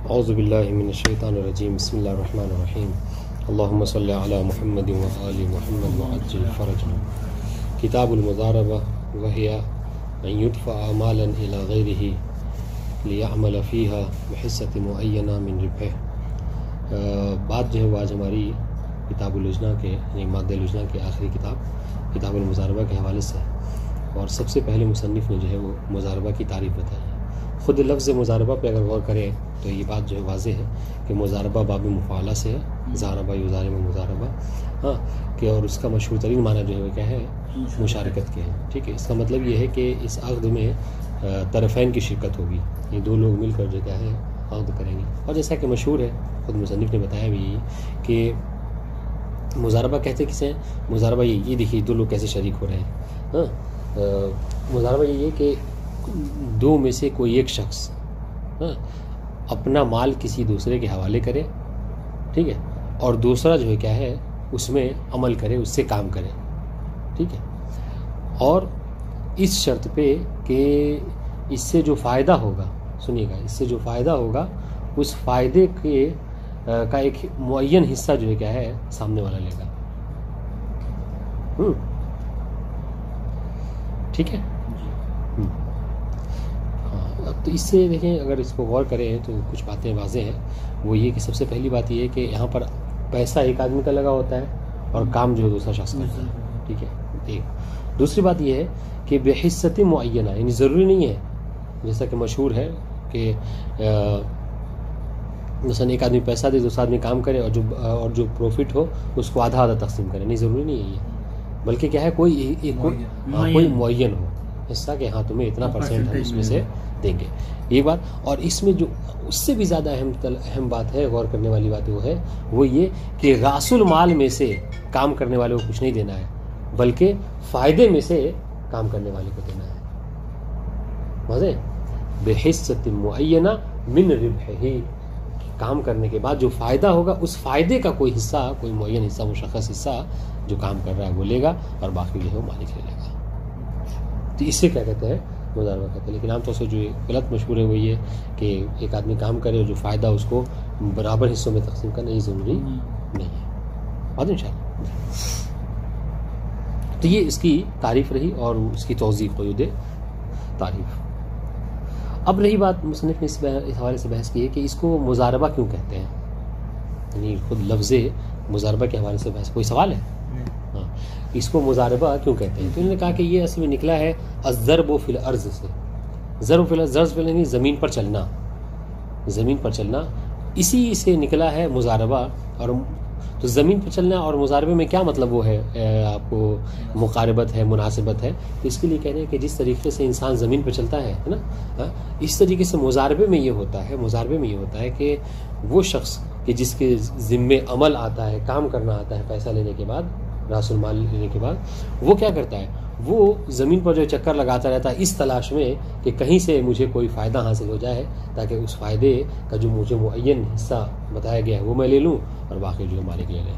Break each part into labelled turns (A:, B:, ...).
A: اعوذ باللہ من الشیطان الرجیم بسم اللہ الرحمن الرحیم اللہم صلی علی محمد و آل محمد وعجل فرجنا کتاب المضاربہ وہی ان یدفع مالا الی غیرہ لیعمل فیہا بحصۃ معینہ من ربحہ۔ بات جو ہے وہ آج ہماری کتاب اللجنہ کے یعنی مادہ اللجنہ کے آخری کتاب المضاربہ کے حوالے سے، اور سب سے پہلے مصنف نے جو ہے وہ مضاربہ کی تعریف بتائی ہے۔ خود لفظ مضاربہ پہ اگر غور کریں تو یہ بات جو ہے واضح ہے کہ مضاربہ باب مفاعلہ سے ہے، ضاربہ یضارب مضاربہ، ہاں کہ اور اس کا مشہور ترین معنی جو ہے وہ کیا ہے، مشارکت کے ہے۔ ٹھیک ہے، اس کا مطلب یہ ہے کہ اس عقد میں طرفین کی شرکت ہوگی، یہ دو لوگ مل کر جو کیا ہے عقد کریں گے۔ اور جیسا کہ مشہور ہے، خود مصنف نے بتایا بھی کہ مضاربہ کہتے کسے ہیں؟ مضاربہ یہ دیکھیے دو لوگ کیسے شریک ہو رہے ہیں۔ ہاں مضاربہ یہ ہے کہ دو میں سے کوئی ایک شخص اپنا مال کسی دوسرے کے حوالے کرے، ٹھیک ہے، اور دوسرا جو ہے کیا ہے اس میں عمل کرے، اس سے کام کرے، ٹھیک ہے، اور اس شرط پہ کہ اس سے جو فائدہ ہوگا، سنیے گا، اس سے جو فائدہ ہوگا اس فائدے کے کا ایک معین حصہ جو ہے کیا ہے سامنے والا لے گا۔ ٹھیک ہے، تو اس سے دیکھیں اگر اس کو غور کریں تو کچھ باتیں واضح ہیں۔ وہ یہ کہ سب سے پہلی بات یہ ہے کہ یہاں پر پیسہ ایک آدمی کا لگا ہوتا ہے اور کام جو ہے دوسرا شخص کرتا ہے، ٹھیک ہے، ایک۔ دوسری بات یہ ہے کہ بحصۃ معینہ، یعنی ضروری نہیں ہے جیسا کہ مشہور ہے کہ مثلا ایک آدمی پیسہ دے، دوسرا آدمی کام کرے اور جو پروفٹ ہو اس کو آدھا آدھا تقسیم کرے، نہیں ضروری نہیں ہے یہ، بلکہ کیا ہے کوئی معین ہو حصہ کہ ہاں تمہیں اتنا پرسنٹ ہم اس میں سے دیں گے، یہ بات۔ اور اس میں جو اس سے بھی زیادہ اہم بات ہے، غور کرنے والی بات وہ یہ کہ راس المال میں سے کام کرنے والے کو کچھ نہیں دینا ہے، بلکہ فائدے میں سے کام کرنے والے کو دینا ہے۔ واضح؟ بحصۃ معینہ من ربحہ، کام کرنے کے بعد جو فائدہ ہوگا اس فائدے کا کوئی حصہ، کوئی معین حصہ، مشخص حصہ جو کام کر رہا ہے وہ لے گا، اور باقی جو ہے وہ مالک لے لے گا۔ تو اس سے کیا کہتے ہیں؟ مضاربہ کہتے ہیں۔ لیکن عام طور سے جو غلط مشہور ہے وہ یہ کہ ایک آدمی کام کرے اور جو فائدہ اس کو برابر حصوں میں تقسیم کرنا یہ ضروری نہیں ہے۔ بات انشاءاللہ۔ تو یہ اس کی تعریف رہی اور اس کی توضیح قیود تعریف۔ اب رہی بات، مصنف نے اس حوالے سے بحث کی ہے کہ اس کو مضاربہ کیوں کہتے ہیں، یعنی خود لفظ مضاربہ کے حوالے سے بحث۔ کوئی سوال ہے؟ ہاں، اس کو مضاربہ کیوں کہتے ہیں؟ تو انہوں نے کہا کہ یہ اصل میں نکلا ہے الضرب فی الارض سے، ضرب فی یعنی زمین پر چلنا، زمین پر چلنا، اسی سے نکلا ہے مضاربہ۔ اور تو زمین پر چلنا اور مضاربے میں کیا مطلب وہ ہے، آپ کو مقاربت ہے، مناسبت ہے۔ تو اس کے لیے کہہ رہے ہیں کہ جس طریقے سے انسان زمین پہ چلتا ہے نا، اس طریقے سے مضاربے میں یہ ہوتا ہے کہ وہ شخص کہ جس کے ذمے عمل آتا ہے، کام کرنا آتا ہے پیسہ لینے کے بعد، راس المال لینے کے بعد، وہ کیا کرتا ہے، وہ زمین پر جو چکر لگاتا رہتا ہے اس تلاش میں کہ کہیں سے مجھے کوئی فائدہ حاصل ہو جائے، تاکہ اس فائدے کا جو مجھے معین حصہ بتایا گیا ہے وہ میں لے لوں اور باقی جو مالک لے لیں۔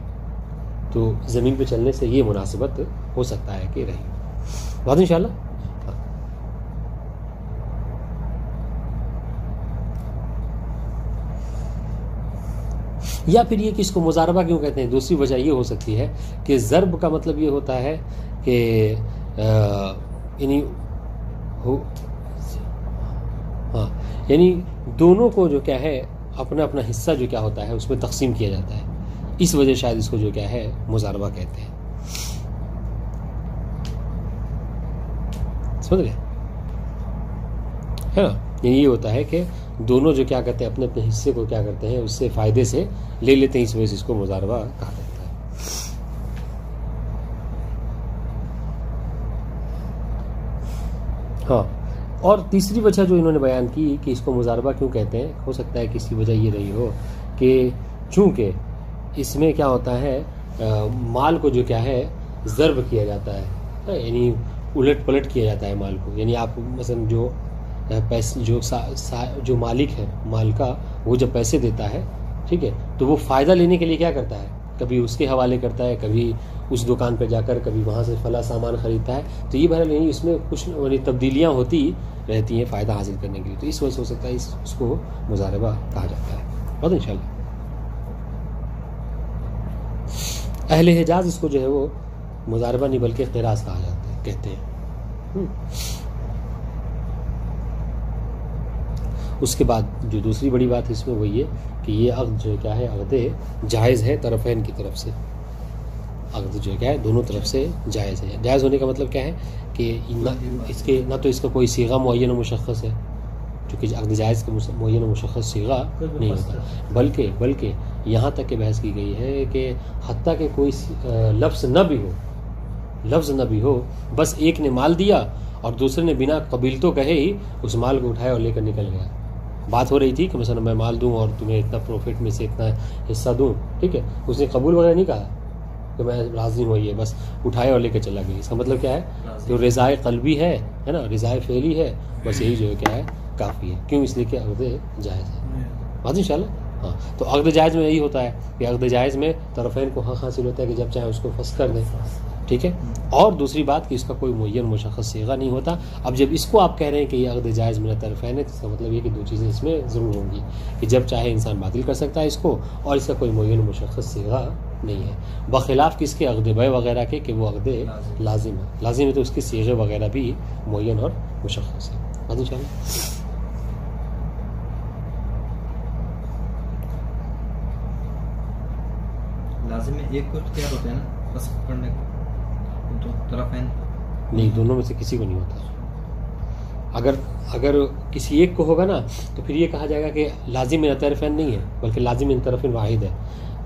A: تو زمین پہ چلنے سے یہ مناسبت ہو سکتا ہے کہ رہی بات انشاءاللہ۔ یا پھر یہ کہ اس کو مضاربہ کیوں کہتے ہیں، دوسری وجہ یہ ہو سکتی ہے کہ ضرب کا مطلب یہ ہوتا ہے کہ یعنی دونوں کو جو کیا ہے اپنا اپنا حصہ جو کیا ہوتا ہے اس میں تقسیم کیا جاتا ہے، اس وجہ شاید اس کو جو کیا ہے مضاربہ کہتے ہیں۔ سمجھ گئے؟ ہے نا، یعنی یہ ہوتا ہے کہ دونوں جو کیا کرتے ہیں اپنے اپنے حصے کو کیا کرتے ہیں اس سے فائدے سے لے لیتے ہیں، اس وجہ سے اس کو مضاربہ کہا جاتا ہے۔ ہاں، اور تیسری وجہ جو انہوں نے بیان کی کہ اس کو مضاربہ کیوں کہتے ہیں، ہو سکتا ہے کہ اس کی وجہ یہ رہی ہو کہ چونکہ اس میں کیا ہوتا ہے مال کو جو کیا ہے ضرب کیا جاتا ہے، یعنی الٹ پلٹ کیا جاتا ہے مال کو، یعنی آپ مثلا جو مالک ہے مال کا، وہ جب پیسے دیتا ہے، ٹھیک ہے، تو وہ فائدہ لینے کے لیے کیا کرتا ہے، کبھی اس کے حوالے کرتا ہے، کبھی اس دکان پہ جا کر، کبھی وہاں سے فلاں سامان خریدتا ہے. تو یہ بہرحال یعنی اس میں کچھ تبدیلیاں ہوتی رہتی ہیں فائدہ حاصل کرنے کے لیے. تو اس وجہ سے ہو سکتا ہے اس کو مضاربہ کہا جاتا ہے. بات ان شاء اللہ اہل حجاز اس کو جو ہے وہ مضاربہ نہیں بلکہ قراض کہا جاتا ہے، کہتے ہیں. اس کے بعد جو دوسری بڑی بات اس میں وہ یہ کہ یہ عقد جو کیا ہے، عقد جائز ہے طرفین کی طرف سے. عقد جو کیا ہے دونوں طرف سے جائز ہے. جائز ہونے کا مطلب کیا ہے کہ نہ تو اس کا کوئی صیغہ معین و مشخص ہے، چونکہ عقد جائز کا معین و مشخص صیغہ نہیں ہوتا، بلکہ یہاں تک کہ بحث کی گئی ہے کہ حتیٰ کہ کوئی لفظ نہ بھی ہو، بس ایک نے مال دیا اور دوسرے نے بنا قبیل تو کہے ہی اس مال کو اٹھایا اور لے کر نکل گیا. بات ہو رہی تھی کہ مثلا میں مال دوں اور تمہیں اتنا پروفٹ میں سے اتنا حصہ دوں، ٹھیک ہے، اس نے قبول وغیرہ نہیں کہا کہ میں راضی ہوں، یہ بس اٹھایا اور لے کے چلا گیا. اس کا مطلب کیا ہے؟ جو رضائے قلبی ہے نا، رضائے فعلی ہے، بس یہی جو ہے کیا ہے کافی ہے. کیوں؟ اس لیے کہ عقد جائز ہے. بات ان شاء اللہ. ہاں، تو عقد جائز میں یہی ہوتا ہے کہ عقد جائز میں طرفین کو حق حاصل ہوتا ہے کہ جب چاہے اس کو فسخ کر دیں، ٹھیک ہے. اور دوسری بات کہ اس کا کوئی معین مشخص صیغہ نہیں ہوتا. اب جب اس کو آپ کہہ رہے ہیں کہ یہ عقد جائز من الطرفین ہے، تو اس کا مطلب یہ کہ دو چیزیں اس میں ضرور ہوں گی کہ جب چاہے انسان باطل کر سکتا ہے اس کو، اور اس کا کوئی معین مشخص صیغہ نہیں ہے، بخلاف کس کے عقد بیع وغیرہ کے کہ وہ عقد لازم ہے تو اس کے صیغے وغیرہ بھی معین اور مشخص ہے. بات ان شاء اللہ.
B: لازم میں ایک کو اختیار ہوتا ہے نا فسخ کرنے کا، تو طرفین
A: نہیں، دونوں میں سے کسی کو نہیں ہوتا. اگر کسی ایک کو ہوگا نا تو پھر یہ کہا جائے گا کہ لازم من الطرفین نہیں ہے بلکہ لازم من طرف واحد ہے.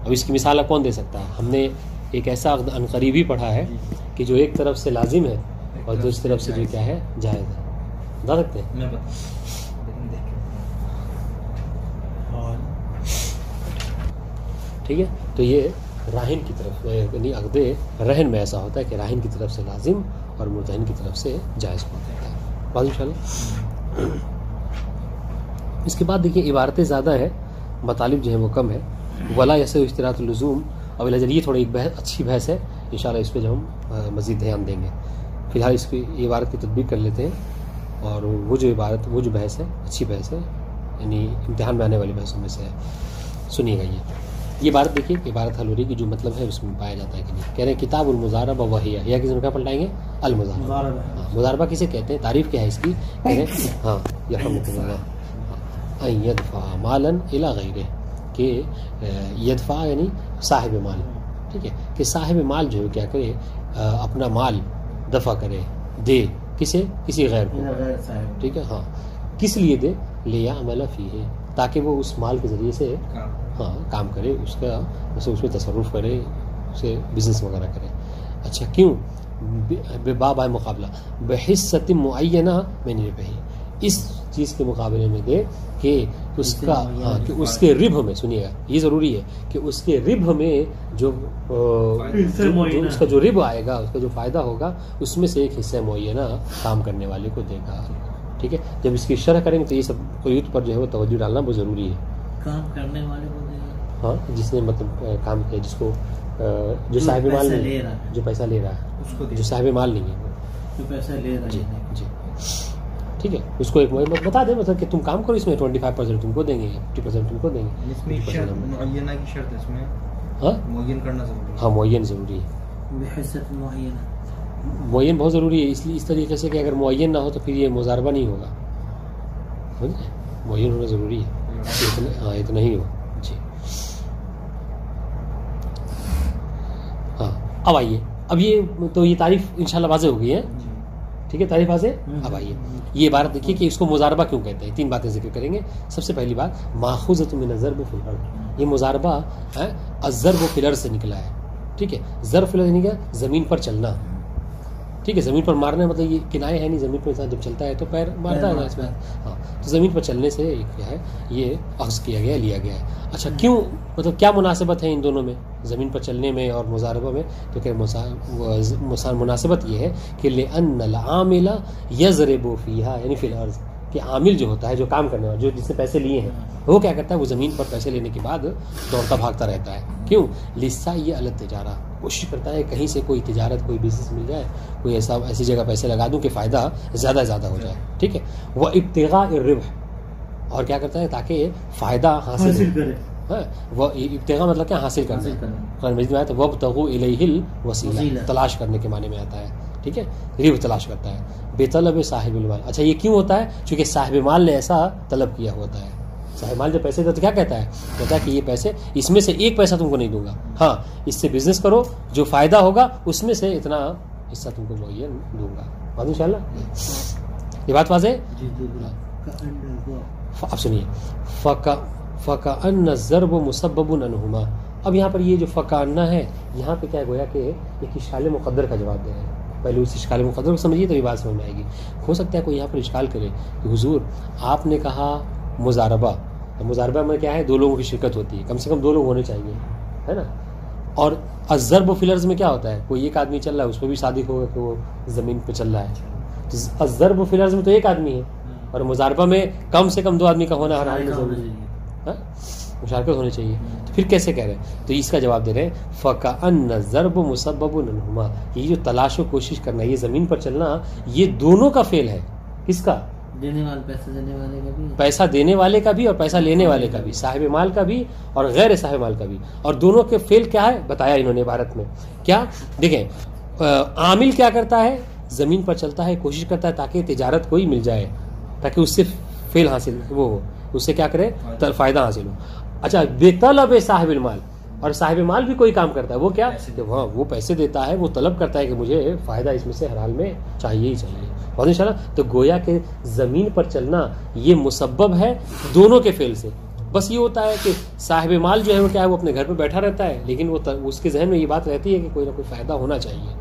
A: اب اس کی مثال کون دے سکتا ہے؟ ہم نے ایک ایسا عقد عنقریب ہی پڑھا ہے کہ جو ایک طرف سے لازم ہے اور دوسری طرف سے جو کیا ہے جائز ہے. بتا سکتے ہیں؟ ٹھیک ہے. تو یہ راہن کی طرف یعنی عقد رہن میں ایسا ہوتا ہے کہ راہن کی طرف سے لازم اور مرتہن کی طرف سے جائز ہو جاتا ہے. بات ان شاء اللہ. اس کے بعد دیکھیے عبارتیں زیادہ ہیں، مطالب جو ہے وہ کم ہے. ولا یسع اشتراط اللزوم. اب یہ تھوڑی ایک بحث اچھی بحث ہے، انشاءاللہ اس پہ جو ہم مزید دھیان دیں گے. فی الحال اس کی عبارت کی تطبیق کر لیتے ہیں. اور وہ جو بحث ہے اچھی بحث ہے، یعنی امتحان میں آنے والی بحثوں میں سے ہے. سنیے گا یہ عبارت دیکھیے کہ عبارت حل ہو رہی کی جو مطلب ہے اس میں پایا جاتا ہے کہ نہیں. کہہ رہے ہیں کتاب المضاربہ وہی ہے، یا کسی میں کیا پلٹائیں گے؟ المضاربہ. ہاں، مضاربہ کسے کہتے ہیں؟ تعریف کیا ہے اس کی؟ کہہ رہے ہیں ہاں یرحمکم اللہ ان یدفع مالا الی غیرہ، کہ یدفع یعنی صاحب مال، ٹھیک ہے، کہ صاحب مال جو ہے کیا کرے اپنا مال دفع کرے، دے کسے؟ کسی غیر کو، ٹھیک ہے. ہاں، کس لیے دے؟ لیعمل فیہ، تاکہ وہ اس مال کے ذریعے سے کام کرے، اس کا اس میں تصرف کرے، اسے بزنس وغیرہ کرے. اچھا، کیوں؟ باب مقابلہ بحصۃ معینہ من ربح، اس چیز کے مقابلے میں دے کہ اس کا کہ اس کے ربح میں، سنیے گا یہ ضروری ہے کہ اس کے ربح میں جو اس کا جو ربح آئے گا، اس کا جو فائدہ ہوگا، اس میں سے ایک حصہ معینہ کام کرنے والے کو دے گا. ٹھیک ہے. جب اس کی شرح کریں گے تو یہ سب قیود پر جو ہے وہ توجہ ڈالنا بہت ضروری ہے.
C: کام کرنے والے کو دے گا،
A: ہاں، جس نے مطلب کام کیا، جس کو جو صاحب مال نہیں، جو پیسہ لے رہا ہے، جو صاحب مال نہیں ہے،
C: جو پیسہ لے رہا ہے.
A: جی ٹھیک ہے. اس کو ایک بتا دیں مطلب کہ تم کام کرو، اس میں 25% تم کو دیں گے، 50% تم کو دیں گے.
B: اس میں معینہ کی شرط ہے، اس میں
A: ہاں
B: معین کرنا ضروری ہے.
A: ہاں، معین ضروری ہے.
C: بحثت معینہ،
A: معین بہت ضروری ہے، اس لیے اس طریقے سے کہ اگر معین نہ ہو تو پھر یہ مضاربہ نہیں ہوگا. معین ہونا ضروری ہے. ہاں، اتنا ہی ہو. جی ہاں. اب آئیے، اب یہ تو یہ تعریف انشاءاللہ واضح ہو گئی ہے. ٹھیک ہے، تعریف واضح. اب آئیے یہ عبارت دیکھیے کہ اس کو مضاربہ کیوں کہتے ہیں. 3 باتیں ذکر کریں گے. سب سے پہلی بات ماخوذۃ من الضرب فی الارض، یہ مضاربہ الضرب فی الارض سے نکلا ہے. ٹھیک ہے. ضرب فی الارض یعنی کیا؟ زمین پر چلنا. ٹھیک ہے. زمین پر مارنا مطلب یہ کنایہ ہے نہیں، زمین پر انسان جب چلتا ہے تو پیر مارتا ہے نا اس میں. ہاں، تو زمین پر چلنے سے کیا ہے یہ اخذ کیا گیا، لیا گیا ہے. اچھا، کیوں؟ مطلب کیا مناسبت ہے ان دونوں میں، زمین پر چلنے میں اور مضاربہ میں؟ تو کہ مناسبت یہ ہے کہ لأن العامل یضرب فیہا، یعنی فی الارض، کہ عامل جو ہوتا ہے، جو کام کرنے والا، جو جس نے پیسے لیے ہیں، وہ کیا کرتا ہے، وہ زمین پر پیسے لینے کے بعد دوڑتا بھاگتا رہتا ہے. کیوں؟ لسا یہ الگ تجارہ، کوشش کرتا ہے کہیں سے کوئی تجارت، کوئی بزنس مل جائے، کوئی ایسی جگہ پیسے لگا دوں کہ فائدہ زیادہ سے زیادہ ہو جائے. ٹھیک ہے. وہ ابتغاء الربح، اور کیا کرتا ہے تاکہ فائدہ حاصل
C: کرے.
A: وہ ابتغاء مطلب کیا؟ حاصل کرنا. قرآن مجید میں آتا ہے وابتغوا الیہ الوسیلہ، تلاش کرنے کے معنی میں آتا ہے. ٹھیک ہے. ربح تلاش کرتا ہے. بے طلب صاحب المال. اچھا یہ کیوں ہوتا ہے؟ چونکہ صاحب مال نے ایسا طلب کیا ہوتا ہے. صاحب مال جب پیسے دیتا تو کیا کہتا ہے؟ کہتا ہے کہ یہ پیسے، اس میں سے ایک پیسہ تم کو نہیں دوں گا، ہاں اس سے بزنس کرو، جو فائدہ ہوگا اس میں سے اتنا حصہ تم کو معین دوں گا. بات ان شاء اللہ یہ بات واضح ہے. اب سنیے، فَكَأَنَّ الضَّرْبُ مُسَبَّبٌ عَنْهُمَا. اب یہاں پر یہ جو فَكَأَنَّ ہے، یہاں پہ کیا گویا کہ ایک اشکال مقدر کا جواب دے رہے ہیں. پہلے اس اشکال مقدر کو سمجھیے تو یہ بات سمجھ میں آئے گی. ہو سکتا ہے کوئی یہاں پر اشکال کرے کہ حضور آپ نے کہا مضاربہ، مضاربہ میں کیا ہے؟ دو لوگوں کی شرکت ہوتی ہے، کم سے کم دو لوگ ہونے چاہیے، ہے نا. اور الضرب فی الارض میں کیا ہوتا ہے؟ کوئی ایک آدمی چل رہا ہے، اس پہ بھی صادق ہوگا کہ وہ زمین پہ چل رہا ہے. تو الضرب فی الارض میں تو ایک آدمی ہے، اور مضاربہ میں کم سے کم دو آدمی کا ہونا ہر حال میں ضروری ہے، مشارکت ہونی چاہیے. تو پھر کیسے کہہ رہے ہیں؟ تو اس کا جواب دے رہے ہیں فَكَأَنَّ الضَّرْبُ مُسَبَّبٌ عَنْهُمَا. یہ جو تلاش و کوشش کرنا، یہ زمین پر چلنا، یہ دونوں کا فعل ہے. کس کا؟
C: دینے والے، پیسہ دینے والے کا بھی،
A: پیسہ دینے والے کا بھی اور پیسہ لینے والے کا بھی، صاحب مال کا بھی اور غیر صاحب مال کا بھی. اور دونوں کے فعل کیا ہے بتایا انہوں نے عبارت میں. کیا دیکھیں، عامل کیا کرتا ہے؟ زمین پر چلتا ہے، کوشش کرتا ہے تاکہ تجارت کوئی مل جائے، تاکہ اس سے فعل حاصل وہ ہو، اس سے کیا کرے؟ فائدہ حاصل ہو. اچھا بے طلب صاحب المال، اور صاحب مال بھی کوئی کام کرتا ہے، وہ کیا؟ وہ پیسے دیتا ہے، وہ طلب کرتا ہے کہ مجھے فائدہ اس میں سے ہر حال میں چاہیے ہی چاہیے. اور انشاءاللہ تو گویا کہ زمین پر چلنا یہ مسبب ہے دونوں کے فعل سے. بس یہ ہوتا ہے کہ صاحب مال جو ہے وہ کیا ہے، وہ اپنے گھر پہ بیٹھا رہتا ہے، لیکن وہ اس کے ذہن میں یہ بات رہتی ہے کہ کوئی نہ کوئی فائدہ ہونا چاہیے.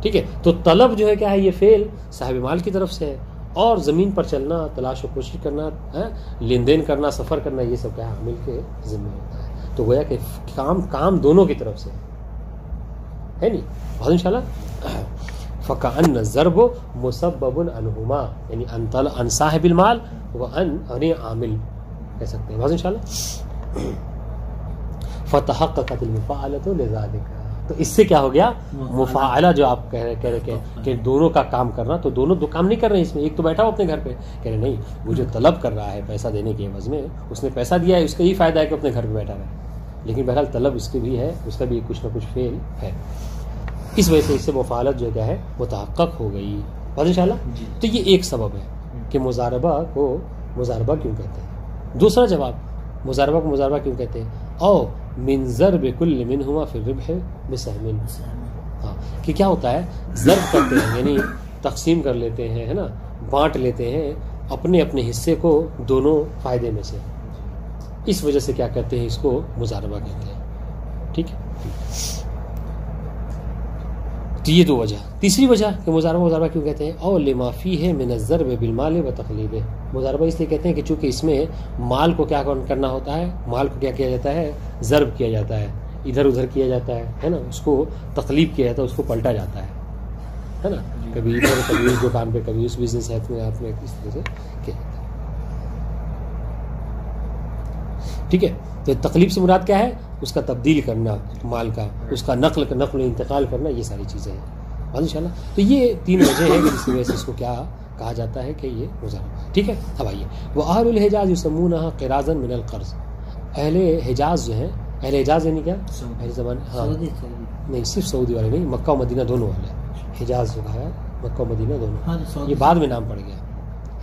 A: ٹھیک ہے. تو طلب جو ہے کیا ہے، یہ فعل صاحب مال کی طرف سے ہے، اور زمین پر چلنا، تلاش و کوشش کرنا، لین دین کرنا، سفر کرنا، یہ سب کیا ہے عامل کے ذمہ ہوتا ہے. تو گویا کہ کام دونوں کی طرف سے ہے نہیں. بہت انشاءاللہ فَكَأَنَّ الضَّرْبُ مُسَبَّبٌ عَنْهُمَا، یعنی ان صاحب المال وان عامل کہہ سکتے ہیں. بہت انشاءاللہ فَتَحَقَّقَتِ الْمُفَاعَلَةُ لِذَلِكَ. تو اس سے کیا ہو گیا؟ مفاعلہ جو آپ کہہ رہے کہ دونوں کا کام کرنا، تو دونوں دو کام نہیں کر رہے ہیں اس میں. ایک تو بیٹھا ہو اپنے گھر پہ، کہہ رہے نہیں، وہ جو طلب کر رہا ہے پیسہ دینے کے عوض میں، اس نے پیسہ دیا ہے، اس کا یہ فائدہ ہے کہ اپنے گھر پہ بیٹھا رہے، لیکن بہرحال طلب اس کی بھی ہے، اس کا بھی کچھ نہ کچھ فعل ہے. اس وجہ سے اس سے مفاعلت جو کیا ہے متحقق ہو گئی. بات انشاءاللہ. تو یہ ایک سبب ہے کہ مضاربہ کو مضاربہ کیوں کہتے ہیں. دوسرا جواب، مضاربہ کو مضاربہ کیوں کہتے ہیں؟ او من ضرب کل منہما فی الربح بسہم. ہاں کہ کیا ہوتا ہے، ضرب کرتے ہیں یعنی تقسیم کر لیتے ہیں، ہے نا، بانٹ لیتے ہیں اپنے اپنے حصے کو دونوں فائدے میں سے. اس وجہ سے کیا کہتے ہیں، اس کو مضاربہ کہتے ہیں. ٹھیک ہے. تو یہ دو وجہ. تیسری وجہ کہ مضاربہ کیوں کہتے ہیں، او لما فیہ من الضرب بالمال وتقلیب. مضاربہ اس لیے کہتے ہیں کہ چونکہ اس میں مال کو کیا کرنا ہوتا ہے، مال کو کیا کیا جاتا ہے، ضرب کیا جاتا ہے، ادھر ادھر کیا جاتا ہے نا، اس کو تقلیب کیا جاتا ہے، اس کو پلٹا جاتا ہے نا، کبھی ادھر کبھی اس دکان پہ کبھی اس بزنس ہے میں آپ نے اس طرح سے کیا جاتا ہے. ٹھیک ہے. تو تقلیب سے مراد کیا ہے، اس کا تبدیل کرنا مال کا، اس کا نقل و انتقال کرنا، یہ ساری چیزیں ہیں. انشاءاللہ تو یہ تین وجہ ہیں کہ جس کی وجہ سے اس کو کیا کہا جاتا ہے کہ یہ مضاربہ. ٹھیک ہے. اب آئیے، وہ اہل الحجاز یسمونها قراضا من القرض. اہل حجاز جو ہیں، اہل حجاز یعنی کیا، اہل زمان، ہاں نہیں صرف سعودی والے نہیں، مکہ و مدینہ دونوں والے. حجاز جو ہے مکہ و مدینہ دونوں، یہ بعد میں نام پڑ گیا،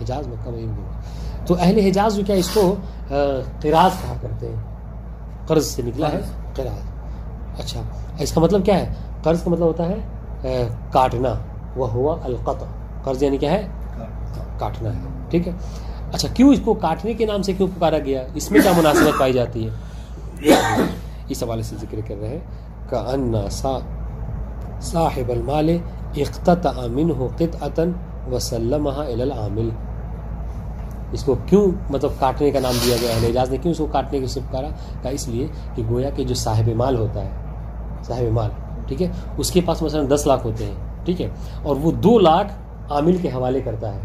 A: حجاز مکہ مدینہ دونوں. تو اہل حجاز جو کیا اس کو قراض کہا کرتے ہیں، قرض سے نکلا ہے قراض. اچھا اس کا مطلب کیا ہے، قرض کا مطلب ہوتا ہے کاٹنا، وہ ہوا القطع. قرض یعنی کیا ہے، کاٹنا ہے. ٹھیک ہے. اچھا کیوں اس کو کاٹنے کے نام سے کیوں پکارا گیا، اس میں کیا مناسبت پائی جاتی ہے، اس حوالے سے ذکر کر رہے ہیں کأن صاحب المال اقتطع منه قطعة وسلمها الى العامل. اس کو کیوں مطلب کاٹنے کا نام دیا گیا، اہل حجاز نے کیوں اس کو کاٹنے کے سے پکارا، کہ اس لیے کہ گویا کہ جو صاحب مال ہوتا ہے، صاحب مال، ٹھیک ہے، اس کے پاس مثلا 10 لاکھ ہوتے ہیں، ٹھیک ہے، اور وہ 2 لاکھ عامل کے حوالے کرتا ہے،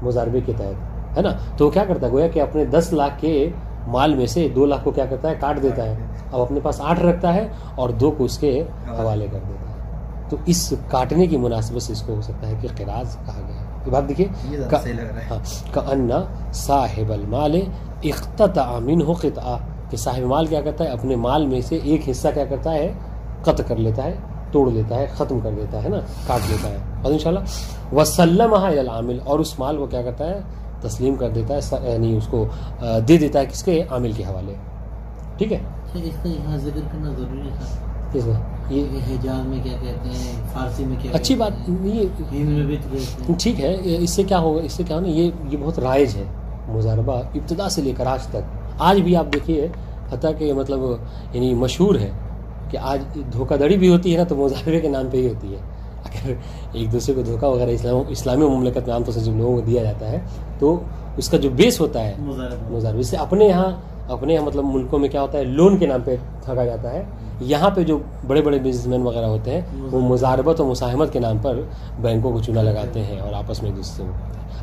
A: مضاربے کے تحت، ہے نا. تو وہ کیا کرتا ہے، گویا کہ اپنے 10 لاکھ کے مال میں سے 2 لاکھ کو کیا کرتا ہے، کاٹ دیتا ہے. اب اپنے پاس 8 رکھتا ہے اور 2 کو اس کے حوالے کر دیتا ہے. تو اس کاٹنے کی مناسبت سے اس کو ہو سکتا ہے کہ قراض کہا گیا ہے. یہ بات دیکھیے،
B: یہ زیادہ صحیح لگ رہا ہے.
A: کأن صاحب المال اقتطع منہ قطعہ، کہ صاحب مال کیا کرتا ہے، اپنے مال میں سے ایک حصہ کیا کرتا ہے، قطع کر لیتا ہے، توڑ لیتا ہے، ختم کر دیتا ہے نا، کاٹ لیتا ہے. اور انشاءاللہ وسلمها الى العامل، اور اس مال کو کیا کرتا ہے، تسلیم کر دیتا ہے، یعنی اس کو دے دیتا ہے کس کے، عامل کے حوالے. ٹھیک ہے.
C: اس کا یہاں ذکر کرنا ضروری تھا.
A: کس میں یہ
C: حجاز میں کیا کہتے ہیں، فارسی میں کیا
A: اچھی بات یہ
C: ہند میں بھی تو کہتے ہیں.
A: ٹھیک ہے. اس سے کیا ہوگا، اس سے کیا ہونا، یہ بہت رائج ہے مضاربہ ابتدا سے لے کر آج تک. آج بھی آپ دیکھیے، حتیٰ کہ مطلب یعنی مشہور ہے کہ آج دھوکہ دھڑی بھی ہوتی ہے نا تو مضاربے کے نام پہ ہی ہوتی ہے. اگر ایک دوسرے کو دھوکہ وغیرہ اسلامی مملکت میں عام طور سے جب لوگوں کو دیا جاتا ہے تو اس کا جو بیس ہوتا ہے مضاربے سے. اپنے یہاں مطلب ملکوں میں کیا ہوتا ہے، لون کے نام پہ ٹھگا جاتا ہے. یہاں پہ جو بڑے بڑے بزنس مین وغیرہ ہوتے ہیں وہ مضاربت و مساہمت کے نام پر بینکوں کو چونا لگاتے ہیں اور آپس میں ایک دوسرے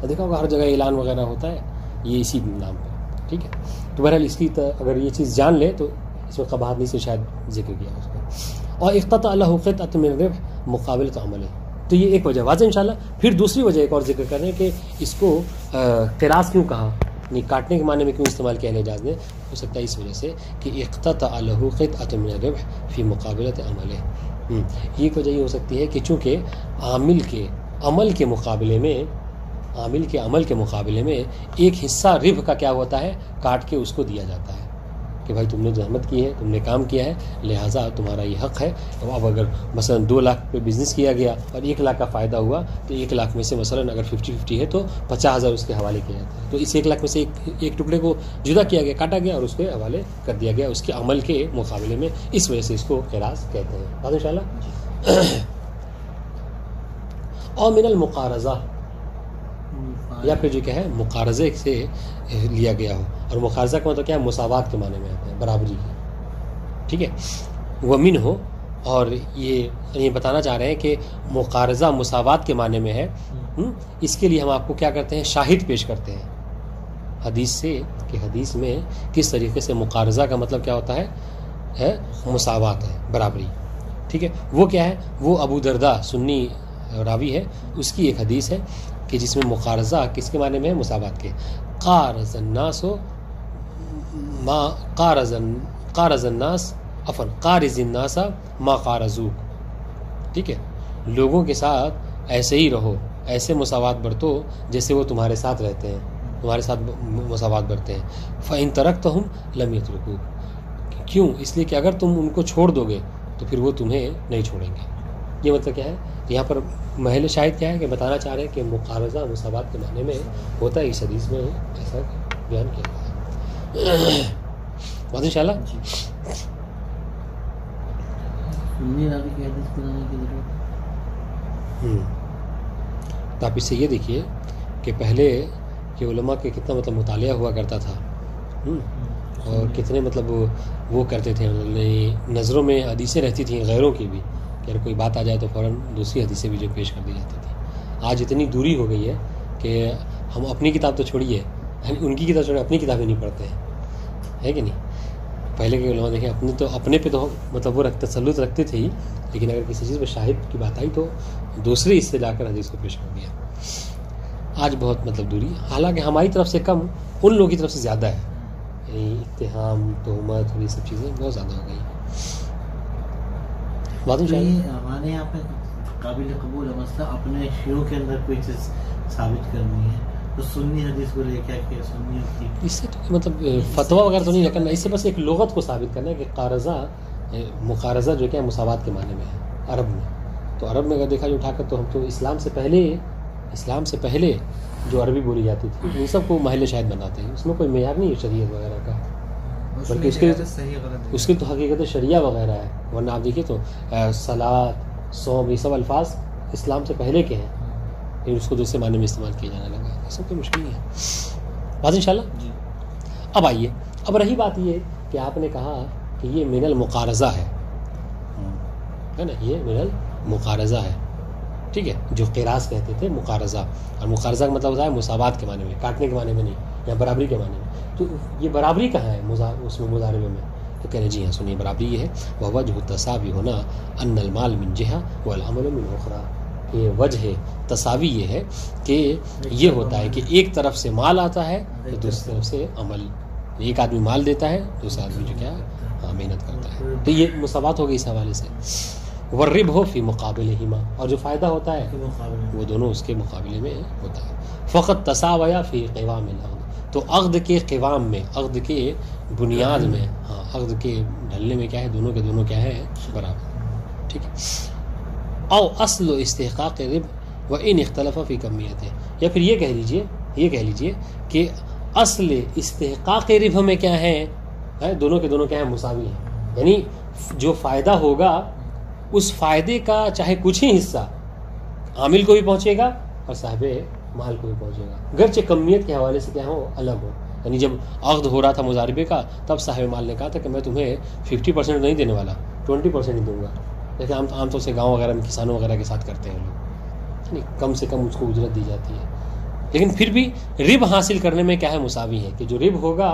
A: سے دیکھا ہوگا ہر جگہ اعلان وغیرہ ہوتا ہے یہ اسی نام پہ. ٹھیک ہے. تو بہرحال اس کی اگر یہ چیز جان لے تو اس میں قباحت نہیں سے شاید ذکر کیا اس کو. اور اقتطع له قطعة من الربح مقابلۃ عمله، تو یہ ایک وجہ واضح انشاءاللہ. پھر دوسری وجہ ایک اور ذکر کر رہے ہیں کہ اس کو قراض کیوں کہا، یعنی کاٹنے کے معنی میں کیوں استعمال کیا اہل حجاز نے. ہو سکتا ہے اس وجہ سے کہ اقتطع له قطعة من الربح فی مقابلۃ عمله. یہ وجہ یہ ہو سکتی ہے کہ چونکہ عامل کے عمل کے مقابلے میں ایک حصہ ربح کا کیا ہوتا ہے، کاٹ کے اس کو دیا جاتا ہے کہ بھائی تم نے زحمت کی ہے، تم نے کام کیا ہے، لہٰذا تمہارا یہ حق ہے. اب اگر مثلا 2 لاکھ پہ بزنس کیا گیا اور 1 لاکھ کا فائدہ ہوا تو 1 لاکھ میں سے مثلا اگر 50-50 ہے تو 50,000 اس کے حوالے کیا جاتا ہے. تو اس 1 لاکھ میں سے ایک ٹکڑے کو جدا کیا گیا، کاٹا گیا اور اس کے حوالے کر دیا گیا اس کے عمل کے مقابلے میں. اس وجہ سے اس کو قراض کہتے ہیں. بات انشاءاللہ. اور من المقارضہ، یا پھر جو کیا ہے مقارضے سے لیا گیا ہو. اور مقارضہ کا مطلب کیا ہے، مساوات کے معنی میں آتا ہے، برابری کی. ٹھیک ہے. ومن ہو، اور یہ بتانا چاہ رہے ہیں کہ مقارضہ مساوات کے معنی میں ہے. اس کے لیے ہم آپ کو کیا کرتے ہیں، شاہد پیش کرتے ہیں حدیث سے، کہ حدیث میں کس طریقے سے مقارضہ کا مطلب کیا ہوتا ہے مساوات ہے، برابری. ٹھیک ہے. وہ کیا ہے، وہ ابو درداء سنی راوی ہے، اس کی ایک حدیث ہے کہ جس میں مقارضہ کس کے معنی میں ہے، مساوات کے. قارض الناس ما قارض الناس قارض الناس ما قارضوک. ٹھیک ہے. لوگوں کے ساتھ ایسے ہی رہو، ایسے مساوات برتو جیسے وہ تمہارے ساتھ رہتے ہیں، تمہارے ساتھ مساوات برتے ہیں. فإن ترکتہم لم یترکوک. کیوں؟ اس لیے کہ اگر تم ان کو چھوڑ دو گے تو پھر وہ تمہیں نہیں چھوڑیں گے. یہ مطلب کیا ہے، یہاں پر محل شاہد کیا ہے کہ بتانا چاہ رہے ہیں کہ مقارضہ مساوات کے معنی میں ہوتا ہے. اس حدیث میں ایسا بیان کیا گیا ہے. بات انشاءاللہ. تو آپ اس سے یہ دیکھیے کہ پہلے کہ علماء کے کتنا مطلب مطالعہ ہوا کرتا تھا اور کتنے مطلب وہ کرتے تھے، نظروں میں حدیثیں رہتی تھیں غیروں کی بھی، کہ اگر کوئی بات آ جائے تو فوراً دوسری حدیثیں بھی جو پیش کر دی جاتی تھی. آج اتنی دوری ہو گئی ہے کہ ہم اپنی کتاب تو چھوڑیے، ان کی کتاب چھوڑے اپنی کتابیں نہیں پڑھتے ہیں، ہے کہ نہیں. پہلے کے علماء دیکھیں اپنے پہ تو مطلب وہ تسلط رکھتے تھے ہی، لیکن اگر کسی چیز پہ شاہد کی بات آئی تو دوسرے اس سے جا کر حدیث کو پیش کر دیا. آج بہت مطلب دوری، حالانکہ ہماری طرف سے کم، ان لوگوں کی طرف سے زیادہ ہے. یعنی اتہام، تہمت اور یہ سب چیزیں بہت زیادہ ہو گئی.
C: ہمارے یہاں پہ قابل قبول مسئلہ اپنے شیعوں کے اندر کوئی چیز ثابت کرنی ہے تو سنی حدیث کو لے کے کہ سنی کی
A: اس سے مطلب فتویٰ وغیرہ تو نہیں کرنا، اس سے بس ایک لغت کو ثابت کرنا ہے کہ مقارضہ جو کیا مساوات کے معنی میں ہے عرب میں. تو عرب میں اگر دیکھا جو اٹھا کر تو ہم تو اسلام سے پہلے جو عربی بولی جاتی تھی ان سب کو محل شاہد بناتے ہیں. اس میں کوئی معیار نہیں ہے شریعت وغیرہ کا، بلکہ اس کی تو حقیقت شریعہ وغیرہ ہے. ورنہ آپ دیکھیے تو صلاۃ، صوم، یہ سب الفاظ اسلام سے پہلے کے ہیں، لیکن اس کو دوسرے معنی میں استعمال کیا جانے لگا. یہ سب کوئی مشکل نہیں ہے. بات انشاءاللہ.
B: جی.
A: اب آئیے، اب رہی بات یہ کہ آپ نے کہا کہ یہ من المقارضہ ہے نا، یہ من المقارضہ ہے. ٹھیک ہے، جو قراض کہتے تھے مقارضہ، اور مقارضہ کا مطلب ہوتا ہے مساوات کے معنی میں، کاٹنے کے معنی میں نہیں، یا برابری کے معنی میں. تو یہ برابری کہاں ہے اس میں مضاربے میں؟ تو کہہ رہے جی ہاں سنیے برابری یہ ہے، وہ وجہ التساوی ہونا ان المال من جہہ والعمل من اخرى، کہ وجہ تساوی یہ ہے کہ یہ ہوتا ہے کہ ایک طرف سے مال آتا ہے تو دوسری طرف سے عمل، ایک آدمی مال دیتا ہے دوسرا آدمی جو کیا محنت کرتا ہے. تو یہ مساوات ہو گئی اس حوالے سے. والربح فی مقابلہما، اور جو فائدہ ہوتا ہے وہ دونوں اس کے مقابلے میں ہوتا ہے. فقط تساویا فی قوام العقد، تو عقد کے قوام میں، عقد کے بنیاد میں، ہاں عقد کے ڈھلنے میں کیا ہے، دونوں کے دونوں کیا ہے برابر. ٹھیک ہے. او اصل استحقاق ربح و ان اختلف فی کمیت، یا پھر یہ کہہ لیجئے کہ اصل استحقاق ربح میں کیا ہے، دونوں کے دونوں کیا ہے مساوی ہیں. یعنی جو فائدہ ہوگا اس فائدے کا چاہے کچھ ہی حصہ عامل کو بھی پہنچے گا اور صاحب مال کو بھی پہنچے گا، گرچہ کمیت کے حوالے سے کیا ہو الگ ہو. یعنی جب عقد ہو رہا تھا مضاربے کا تب صاحب مال نے کہا تھا کہ میں تمہیں 50% نہیں دینے والا، 20% دوں گا. جیسے عام طور سے گاؤں وغیرہ میں کسانوں وغیرہ کے ساتھ کرتے ہیں لوگ، یعنی کم سے کم اس کو اجرت دی جاتی ہے. لیکن پھر بھی رب حاصل کرنے میں کیا ہے مساوی ہے، کہ جو رب ہوگا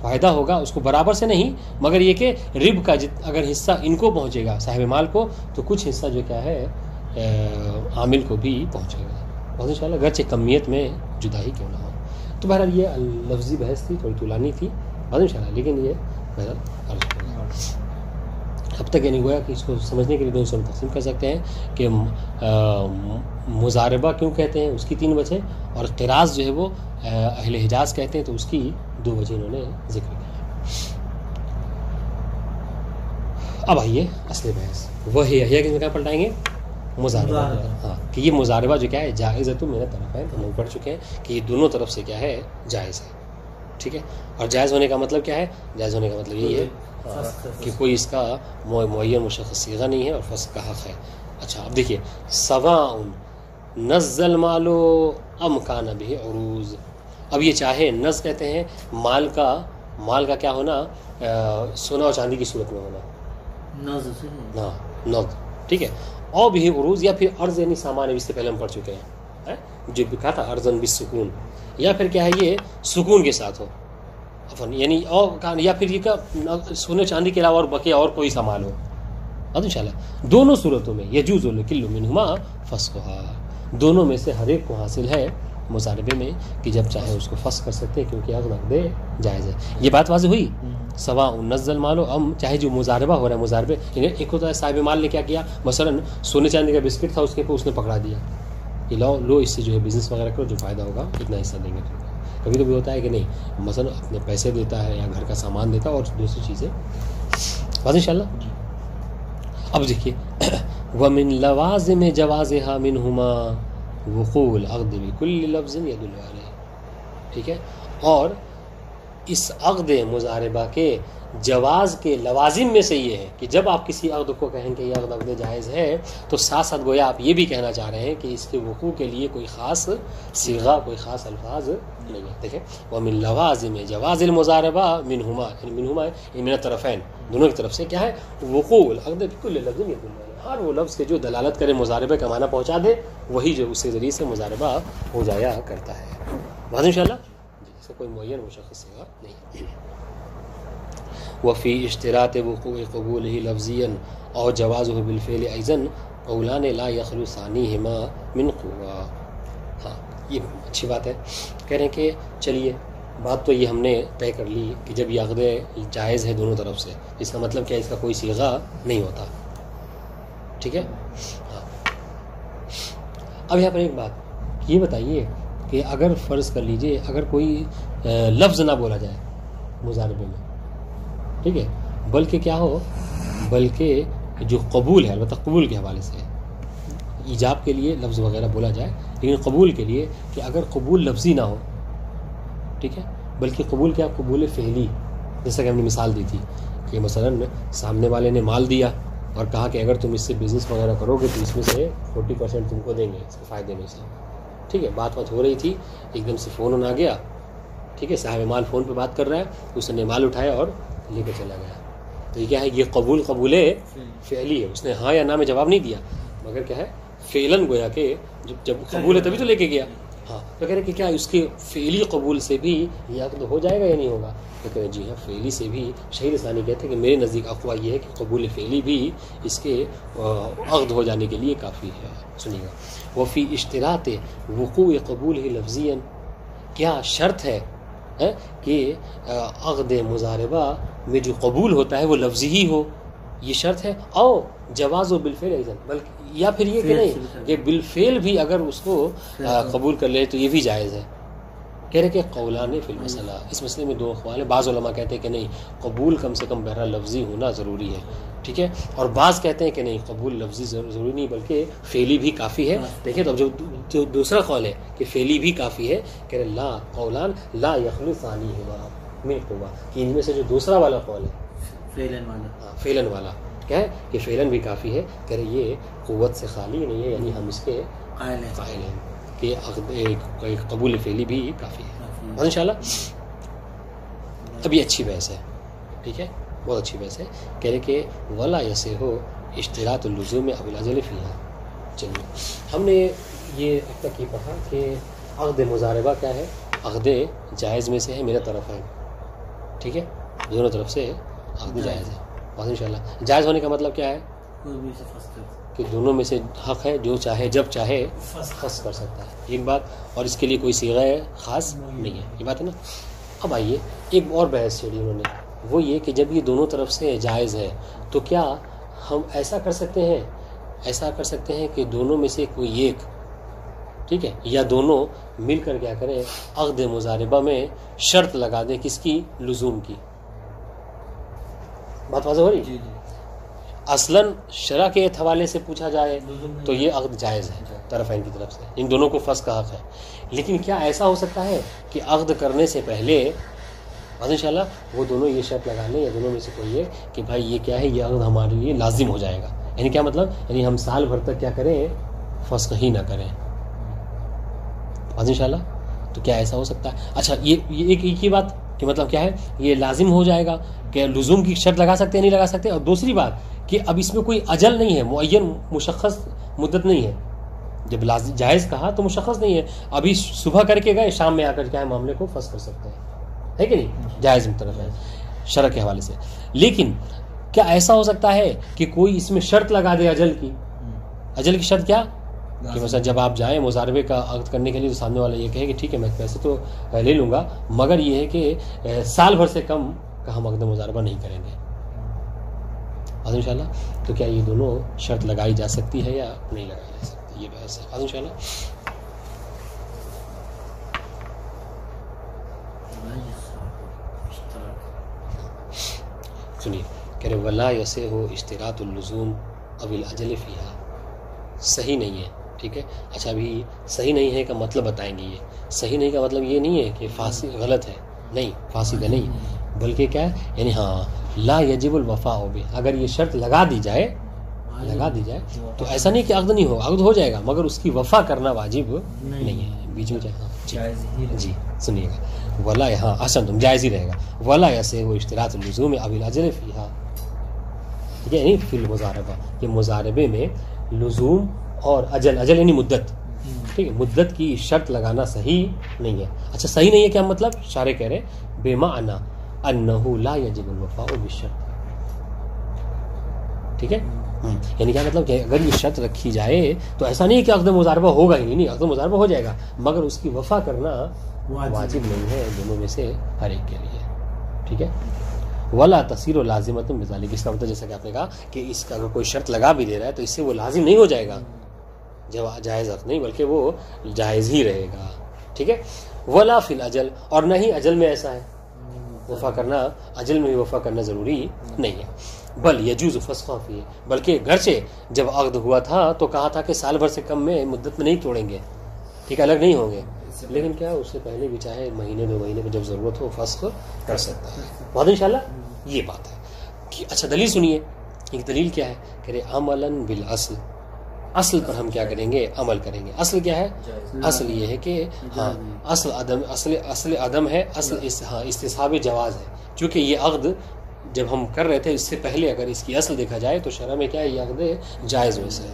A: فائدہ ہوگا اس کو برابر سے نہیں، مگر یہ کہ رب کا اگر حصہ ان کو پہنچے گا صاحب مال کو تو کچھ حصہ جو کیا ہے عامل کو بھی پہنچے گا. بہت انشاءاللہ گرچہ کمیت میں جدا ہی کیوں نہ ہو. تو بہرحال یہ لفظی بحث تھی، تھوڑی طولانی تھی بہت انشاءاللہ، لیکن یہ بہرحال عرض ہوگا. اب تک یہ نہیں گویا کہ اس کو سمجھنے کے لیے دو حصوں میں تقسیم کر سکتے ہیں کہ مضاربہ کیوں کہتے ہیں، اس کی 3 وجہ، اور قراض جو ہے وہ اہل حجاز کہتے ہیں تو اس کی 2 وجہ انہوں نے ذکر کیا. اب آئیے اصل بحث، وہی ہے کہ کیا پلٹائیں گے مضاربہ. ہاں کہ یہ مضاربہ جو کیا ہے جائز ہے، تو میرا طرف ہے، ہم پڑھ چکے ہیں کہ یہ دونوں طرف سے کیا ہے جائز ہے. ٹھیک ہے. اور جائز ہونے کا مطلب کیا ہے، جائز ہونے کا مطلب یہی ہے کہ کوئی اس کا معین مشخص صیغہ نہیں ہے اور فسق کا حق ہے. اچھا اب دیکھیے، سواء نزل مالو ام کان به عروض. اب یہ چاہے نز کہتے ہیں مال کا کیا ہونا، سونا اور چاندی کی صورت میں ہونا، ہاں نقد. ٹھیک ہے. اور بھی عروض یا پھر عرض، یعنی سامان، اس سے پہلے ہم پڑھ چکے ہیں جو کہا تھا ارضن بالسکون، یا پھر کیا ہے یہ سکون کے ساتھ ہو، یعنی اور یا پھر یہ کا سونے چاندی کے علاوہ اور بقیہ اور کوئی سامان ہو. اب انشاءاللہ دونوں صورتوں میں یجوز لکل منہما فسخھا، دونوں میں سے ہر ایک کو حاصل ہے مضاربے میں کہ جب چاہے اس کو فسخ کر سکتے ہیں، کیونکہ عقد جائز ہے. یہ بات واضح ہوئی. سواء نزل مالو ام، چاہے جو مضاربہ ہو رہا ہے، مضاربے یعنی ایک ہوتا ہے صاحب مال نے کیا کیا، مثلا سونے چاندی کا بسکٹ تھا، اس کے اوپر اس نے پکڑا دیا کہ لو اس سے جو ہے بزنس وغیرہ کرو، جو فائدہ ہوگا اتنا حصہ دیں گے. کبھی کبھی ہوتا ہے کہ نہیں، مثلا اپنے پیسے دیتا ہے یا گھر کا سامان دیتا ہے اور دوسری چیزیں. بس انشاءاللہ. اب دیکھیے، ومن لوازم جوازها منهما وقوع العقد بكل لفظ يدل عليه. ٹھیک ہے. اور اس عقد مضاربہ کے جواز کے لوازم میں سے یہ ہے کہ جب آپ کسی عقد کو کہیں کہ یہ عقد جائز ہے تو ساتھ ساتھ گویا آپ یہ بھی کہنا چاہ رہے ہیں کہ اس کے وقوع کے لیے کوئی خاص صیغہ، کوئی خاص الفاظ نہیں ہے. دیکھیں، ومن لوازم جواز المضاربہ منہما، یعنی منہما من الطرفین، دونوں کی طرف سے کیا ہے وقوع العقد بكل لفظ يدل عليه، ہر وہ لفظ کے جو دلالت کرے مضاربہ کا معنی پہنچا دے، وہی جو اس کے ذریعے سے مضاربہ ہو جایا کرتا ہے. بات انشاءاللہ اس کا کوئی معین مشخص صیغہ نہیں. وفی اشتراط وقوع قبوله لفظیا اور جوازه بالفعل ايضا قولان لا يخلو ثانیهما من قوة. ہاں یہ اچھی بات ہے. کہہ رہے ہیں کہ چلیے بات تو یہ ہم نے طے کر لی کہ جب یہ عقد جائز ہے دونوں طرف سے، اس کا مطلب کیا اس کا کوئی صیغہ نہیں ہوتا. ٹھیک ہے. ہاں. اب یہاں پر ایک بات یہ بتائیے کہ اگر فرض کر لیجئے اگر کوئی لفظ نہ بولا جائے مضاربے میں، ٹھیک ہے، بلکہ کیا ہو، بلکہ جو قبول ہے، البتہ قبول کے حوالے سے ایجاب کے لیے لفظ وغیرہ بولا جائے، لیکن قبول کے لیے کہ اگر قبول لفظی نہ ہو، ٹھیک ہے، بلکہ قبول کیا، قبول فعلی، جیسا کہ ہم نے مثال دی تھی کہ مثلا سامنے والے نے مال دیا اور کہا کہ اگر تم اس سے بزنس وغیرہ کرو گے تو اس میں سے 40% تم کو دیں گے اس کے فائدے میں سے. ٹھیک ہے. بات ہو رہی تھی، ایک دم سے فون آ گیا، ٹھیک ہے، صاحب مال فون پہ بات کر رہا ہے، اس نے مال اٹھایا اور لے کے چلا گیا. تو یہ کیا ہے، یہ قبول فعلی ہے. اس نے ہاں یا نہ میں جواب نہیں دیا، مگر کیا ہے فعلاً گویا کہ جب قبول ہے تبھی تو لے کے گیا. ہاں تو کہہ رہے کہ کیا اس کے فعلی قبول سے بھی یہ عقد ہو جائے گا یا نہیں ہوگا؟ تو کہہ رہے جی ہاں فعلی سے بھی. شہید ثانی کہتے ہیں کہ میرے نزدیک اقوا یہ ہے کہ قبول فعلی بھی اس کے عقد ہو جانے کے لیے کافی ہے. سنیے گا وفی اشتراط وقوع قبول ہی لفظیاً، کیا شرط ہے کہ عقد مضاربہ میں جو قبول ہوتا ہے وہ لفظی ہی ہو، یہ شرط ہے. او جواز و بالفعل ایضا، بلکہ یا پھر یہ کہ نہیں کہ بالفعل بھی اگر اس کو قبول کر لے تو یہ بھی جائز ہے. کہہ رہے کہ قولان فی المسئلہ، اس مسئلے میں دو اقوال ہیں. بعض علماء کہتے ہیں کہ نہیں قبول کم سے کم بہرحال لفظی ہونا ضروری ہے، ٹھیک ہے، اور بعض کہتے ہیں کہ نہیں قبول لفظی ضروری نہیں بلکہ فعلی بھی کافی ہے. دیکھیں تو اب جو دوسرا قول ہے کہ فعلی بھی کافی ہے، کہہ رہے لا قولان لا یخلو ثانیہما من قوہ، کہ ان میں سے جو دوسرا والا قول ہے فعلن والا کیا ہے کہ فعلن بھی کافی ہے. کہہ رہے یہ قوت سے خالی نہیں ہے، یعنی ہم اس کے قائل ہیں کہ قبول فعلی بھی کافی ہے. اور انشاءاللہ اب یہ اچھی بحث ہے، ٹھیک ہے، بہت اچھی بحث ہے. کہہ رہے کہ ولا یصح اشتراط اللزوم او الاجل فیہا. چلیے ہم نے یہ اب تک یہ پڑھا کہ عقد مضاربہ کیا ہے، عقد جائز میں سے ہے میرے طرف ہے، ٹھیک ہے، دونوں طرف سے عقد جائز ہے. بس انشاءاللہ جائز ہونے کا مطلب کیا ہے کہ دونوں میں سے حق ہے، جو چاہے جب چاہے فسخ کر سکتا ہے، ایک بات، اور اس کے لیے کوئی صیغہ خاص نہیں ہے، یہ بات ہے نا. اب آئیے ایک اور بحث چھیڑی انہوں نے، وہ یہ کہ جب یہ دونوں طرف سے جائز ہے تو کیا ہم ایسا کر سکتے ہیں کہ دونوں میں سے کوئی ایک، ٹھیک ہے، یا دونوں مل کر کیا کریں عقد مضاربہ میں شرط لگا دیں کس کی؟ لزوم کی. بات واضح ہو رہی؟
B: جی
A: اصلاً شرع کے حوالے سے پوچھا جائے تو یہ عقد جائز ہے طرفین کی طرف سے، ان دونوں کو فسخ کا حق ہے. لیکن کیا ایسا ہو سکتا ہے کہ عقد کرنے سے پہلے انشاءاللہ وہ دونوں یہ شرط لگا لیں یا دونوں میں سے کوئی ہے کہ بھائی یہ کیا ہے، یہ عقد ہمارے لیے لازم ہو جائے گا. یعنی کیا مطلب؟ یعنی ہم سال بھر تک کیا کریں، فسخ ہی نہ کریں. انشاءاللہ تو کیا ایسا ہو سکتا ہے؟ اچھا یہ ایک ہی بات کہ مطلب کیا ہے، یہ لازم ہو جائے گا کہ لزوم کی شرط لگا سکتے ہیں نہیں لگا سکتے. اور دوسری بات کہ اب اس میں کوئی اجل نہیں ہے، معین مشخص مدت نہیں ہے. جب جائز کہا تو مشخص نہیں ہے، ابھی صبح کر کے گئے شام میں آ کر کیا ہے معاملے کو فسخ کر سکتے ہیں، ہے کہ نہیں؟ جائز مطلب ہے شرع کے حوالے سے. لیکن کیا ایسا ہو سکتا ہے کہ کوئی اس میں شرط لگا دے اجل کی شرط کیا کہ مثلا جب آپ جائیں مضاربے کا عقد کرنے کے لیے تو سامنے والا یہ کہے کہ ٹھیک ہے میں پیسے تو لے لوں گا مگر یہ ہے کہ سال بھر سے کم کا ہم عقد مضاربہ نہیں کریں گے. انشاءاللہ تو کیا یہ دونوں شرط لگائی جا سکتی ہے یا نہیں لگائی جا سکتی، یہ بحث ہے. انشاءاللہ سنیے کہہ رہے ولا یصح اشتراط اللزوم او الاجل فیہا. صحیح نہیں ہے، ٹھیک ہے. اچھا ابھی صحیح نہیں ہے کا مطلب بتائیں گے. یہ صحیح نہیں کا مطلب یہ نہیں ہے کہ فاسد غلط ہے، نہیں فاسد ہے نہیں، بلکہ کیا ہے یعنی ہاں لا یجب الوفاء بہ، اگر یہ شرط لگا دی جائے تو ایسا نہیں کہ عقد نہیں ہو، عقد ہو جائے گا مگر اس کی وفا کرنا واجب نہیں ہے. بیچ میں جی سنیے گا ولا ہاں احسن تم جائز ہی رہے گا. ولا یصح اشتراط اللزوم او الاجل فیہا، ٹھیک ہے، یعنی فی المضاربہ، یہ مضاربے میں لزوم اور اجل یعنی مدت، ٹھیک ہے، مدت کی شرط لگانا صحیح نہیں ہے. اچھا صحیح نہیں ہے کیا مطلب؟ شارح کہہ رہے بے معنی انہ لا یجب الوفاء بالشرط، ٹھیک ہے. یعنی کیا مطلب کہ اگر یہ شرط رکھی جائے تو ایسا نہیں ہے کہ عقد مضاربہ ہوگا ہی نہیں، عقد مضاربہ ہو جائے گا مگر اس کی وفا کرنا واجب نہیں ہے دونوں میں سے ہر ایک کے لیے، ٹھیک ہے. ولا تصیر لازمۃ بذالک، اس کا مطلب جیسا کہ آپ نے کہا کہ اس کا اگر کوئی شرط لگا بھی دے رہا ہے تو اس سے وہ لازم نہیں ہو جائے گا، جائز حق نہیں بلکہ وہ جائز ہی رہے گا، ٹھیک ہے. ولا فی الاجل، اور نہ ہی اجل میں ایسا ہے، وفا کرنا اجل میں بھی وفا کرنا ضروری نہیں ہے. بل یجوز فسخ فیہ، بلکہ گرچہ جب عقد ہوا تھا تو کہا تھا کہ سال بھر سے کم میں مدت میں نہیں توڑیں گے، ٹھیک ہے، الگ نہیں ہوں گے، لیکن کیا اس سے پہلے بھی چاہے مہینے 2 مہینے میں جب ضرورت ہو فسخ کر سکتا ہے. بہت انشاءاللہ یہ بات ہے کہ اچھا دلیل سنیے. ایک دلیل کیا ہے کہ رے عملاً بالاصل، اصل پر ہم کیا کریں گے؟ عمل کریں گے. اصل کیا ہے؟ اصل یہ ہے کہ ہاں اصل عدم ہے، اصل استصحاب جواز ہے. چونکہ یہ عقد جب ہم کر رہے تھے اس سے پہلے اگر اس کی اصل دیکھا جائے تو شرع میں کیا ہے یہ عقد جائز میں سے ہے.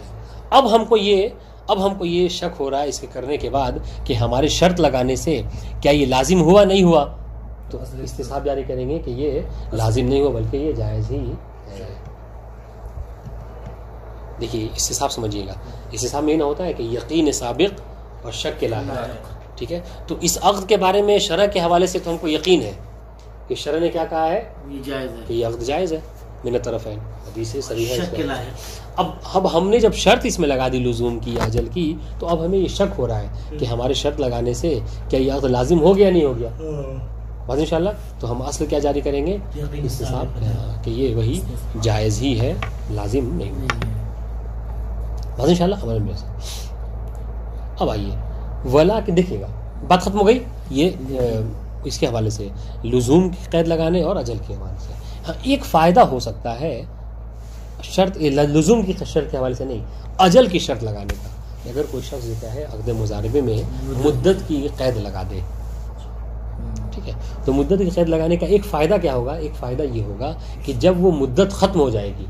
A: اب ہم کو یہ شک ہو رہا ہے اس کے کرنے کے بعد کہ ہمارے شرط لگانے سے کیا یہ لازم ہوا نہیں ہوا، تو استصحاب جاری کریں گے کہ یہ لازم نہیں ہوا بلکہ یہ جائز ہی ہے۔ دیکھیے استصحاب سمجھیے گا، استصحاب میں یہ نہ ہوتا ہے کہ یقین سابق اور شک کے لاحق، ٹھیک ہے؟ تو اس عقد کے بارے میں شرع کے حوالے سے تو ہم کو یقین ہے کہ شرع نے کیا کہا ہے
C: یہ جائز ہے،
A: کہ یہ عقد جائز ہے من الطرفین، حدیث صحیح ہے۔
C: شک کے لاحق
A: اب ہم نے جب شرط اس میں لگا دی لزوم کی اجل کی، تو اب ہمیں یہ شک ہو رہا ہے کہ ہمارے شرط لگانے سے کیا یہ عقد لازم ہو گیا نہیں ہو گیا، بس انشاءاللہ تو ہم اصل کیا جاری کریں گے، استصحاب کہ یہ وہی جائز ہی ہے، لازم نہیں، بس انشاءاللہ ہمارے میں سے۔ اب آئیے ولا کہ دیکھیے گا بات ختم ہو گئی یہ اس کے حوالے سے، لزوم کی قید لگانے اور اجل کے حوالے سے۔ ہاں ایک فائدہ ہو سکتا ہے شرط لزوم کی شرط کے حوالے سے نہیں، اجل کی شرط لگانے کا، اگر کوئی شخص کیا ہے عقد مضاربے میں مدت کی قید لگا دے، ٹھیک ہے، تو مدت کی قید لگانے کا ایک فائدہ کیا ہوگا، ایک فائدہ یہ ہوگا کہ جب وہ مدت ختم ہو جائے گی،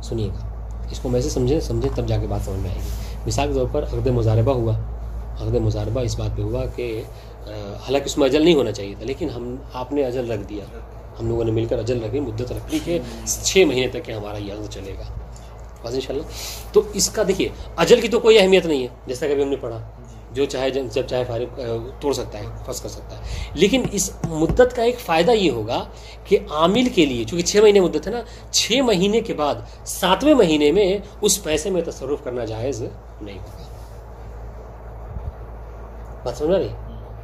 A: سنیے گا اس کو ویسے سمجھیں تب جا کے بات سمجھ میں آئے گی۔ مثال کے طور پر عقد مضاربہ ہوا، عقد مضاربہ اس بات پہ ہوا کہ حالانکہ اس میں اجل نہیں ہونا چاہیے تھا، لیکن آپ نے اجل رکھ دیا، ہم لوگوں نے مل کر اجل رکھی، مدت رکھ لی کہ 6 مہینے تک کہ ہمارا یہ عقد چلے گا، بس انشاءاللہ۔ تو اس کا دیکھیے اجل کی تو کوئی اہمیت نہیں ہے، جیسا کہ ابھی ہم نے پڑھا، جو چاہے جب چاہے فارغ توڑ سکتا ہے، فسخ کر سکتا ہے، لیکن اس مدت کا ایک فائدہ یہ ہوگا کہ عامل کے لیے چونکہ 6 مہینے مدت ہے نا، 6 مہینے کے بعد 7ویں مہینے میں اس پیسے میں تصرف کرنا جائز نہیں ہوگا، بات سمجھ رہی؟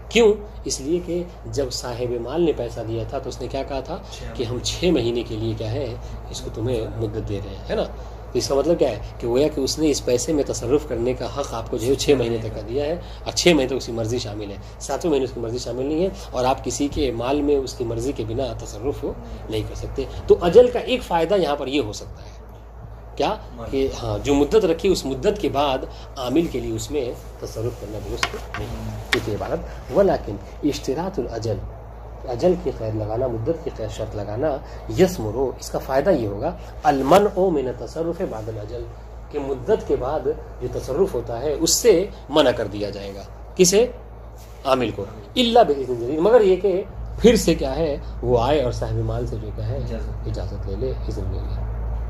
A: کیوں؟ اس لیے کہ جب صاحب مال نے پیسہ دیا تھا تو اس نے کیا کہا تھا کہ ہم 6 مہینے کے لیے کیا ہے اس کو تمہیں مدت دے رہے ہیں، ہے نا؟ تو اس کا مطلب کیا ہے کہ گویا کہ اس نے اس پیسے میں تصرف کرنے کا حق آپ کو جو ہے 6 مہینے تک کا دیا ہے، اور 6 مہینے تک اس کی مرضی شامل ہے، 7ویں مہینے اس کی مرضی شامل نہیں ہے، اور آپ کسی کے مال میں اس کی مرضی کے بنا تصرف نہیں کر سکتے۔ تو اجل کا ایک فائدہ یہاں پر یہ ہو سکتا ہے کیا کہ ہاں جو مدت رکھی اس مدت کے بعد عامل کے لیے اس میں تصرف کرنا درست نہیں، یہ عبارت۔ ولیکن اشتراط الاجل، اجل کی قید لگانا، مدت کی قید شرط لگانا، یثمرو اس کا فائدہ یہ ہوگا المنع من التصرف بعد الاجل، کہ مدت کے بعد جو تصرف ہوتا ہے اس سے منع کر دیا جائے گا، کسے؟ عامل کو، الا باذن جدید، مگر یہ کہ پھر سے کیا ہے وہ آئے اور صاحب مال سے جو کیا ہے اجازت لے لے، اذن لے لے،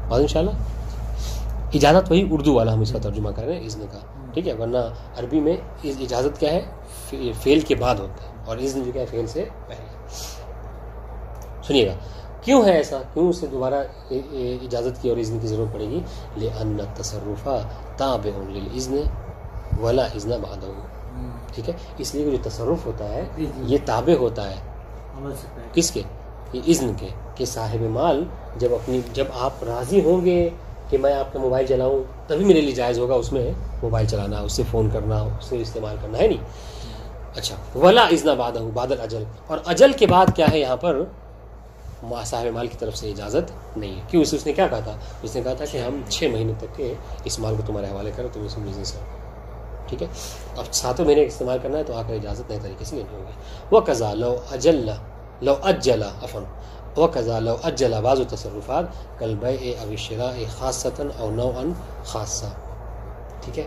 A: اور انشاءاللہ اجازت وہی اردو والا ہم اس کا ترجمہ کر رہے ہیں اذن کا، ٹھیک ہے، ورنہ عربی میں اجازت کیا ہے فعل کے بعد ہوتا ہے، اور اذن جو کیا ہے فعل سے پہلے۔ سنیے گا کیوں ہے ایسا، کیوں اسے دوبارہ اجازت کی اور اذن کی ضرورت پڑے گی؟ لأن التصرف تابع للإذن ولا إذن بعده، ٹھیک ہے، اس لیے کہ جو تصرف ہوتا ہے یہ تابع ہوتا ہے کس کے؟ یہ اذن کے، کہ صاحب مال جب آپ راضی ہوں گے کہ میں آپ کا موبائل چلاؤں تبھی میرے لیے جائز ہوگا اس میں موبائل چلانا، اس سے فون کرنا، اس سے استعمال کرنا، ہے نہیں؟ اچھا، ولا اذن بعدہ بعد الاجل، اور اجل کے بعد کیا ہے یہاں پر صاحب مال کی طرف سے اجازت نہیں ہے، کیوں؟ اس نے کیا کہا تھا؟ اس نے کہا تھا کہ ہم 6 مہینے تک کے اس مال کو تمہارے حوالے کرو، تم اس میں بزنس کرو، ٹھیک ہے، اب 7ویں مہینے استعمال کرنا ہے تو آ کر اجازت نئے طریقے سے نہیں ہوگی۔ وکذا لو اجل بعض التصرفات کالبیع او الشراء خاصۃ او نوعا خاصہ، ٹھیک ہے،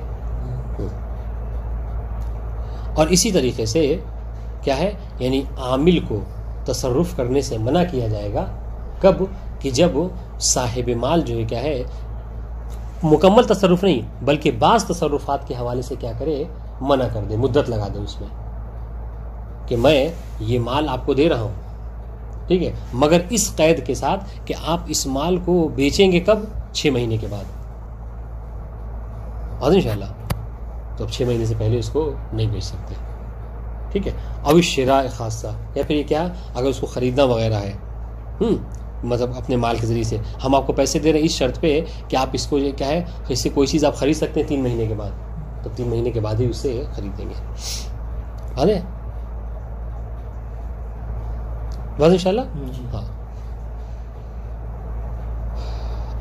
A: اور اسی طریقے سے کیا ہے یعنی عامل کو تصرف کرنے سے منع کیا جائے گا، کب؟ کہ جب صاحب مال جو ہے کیا ہے مکمل تصرف نہیں بلکہ بعض تصرفات کے حوالے سے کیا کرے، منع کر دے، مدت لگا دے اس میں کہ میں یہ مال آپ کو دے رہا ہوں، ٹھیک ہے، مگر اس قید کے ساتھ کہ آپ اس مال کو بیچیں گے کب؟ 6 مہینے کے بعد، اور انشاءاللہ تو اب 6 مہینے سے پہلے اس کو نہیں بیچ سکتے، ٹھیک ہے۔ او الشراء خاصہ، یا پھر یہ کیا اگر اس کو خریدنا وغیرہ ہے، مطلب اپنے مال کے ذریعے سے ہم آپ کو پیسے دے رہے ہیں اس شرط پہ کہ آپ اس کو کیا ہے اس سے کوئی چیز آپ خرید سکتے ہیں 3 مہینے کے بعد، تو 3 مہینے کے بعد ہی اس سے خریدیں گے، آنے بس انشاءاللہ، ہاں۔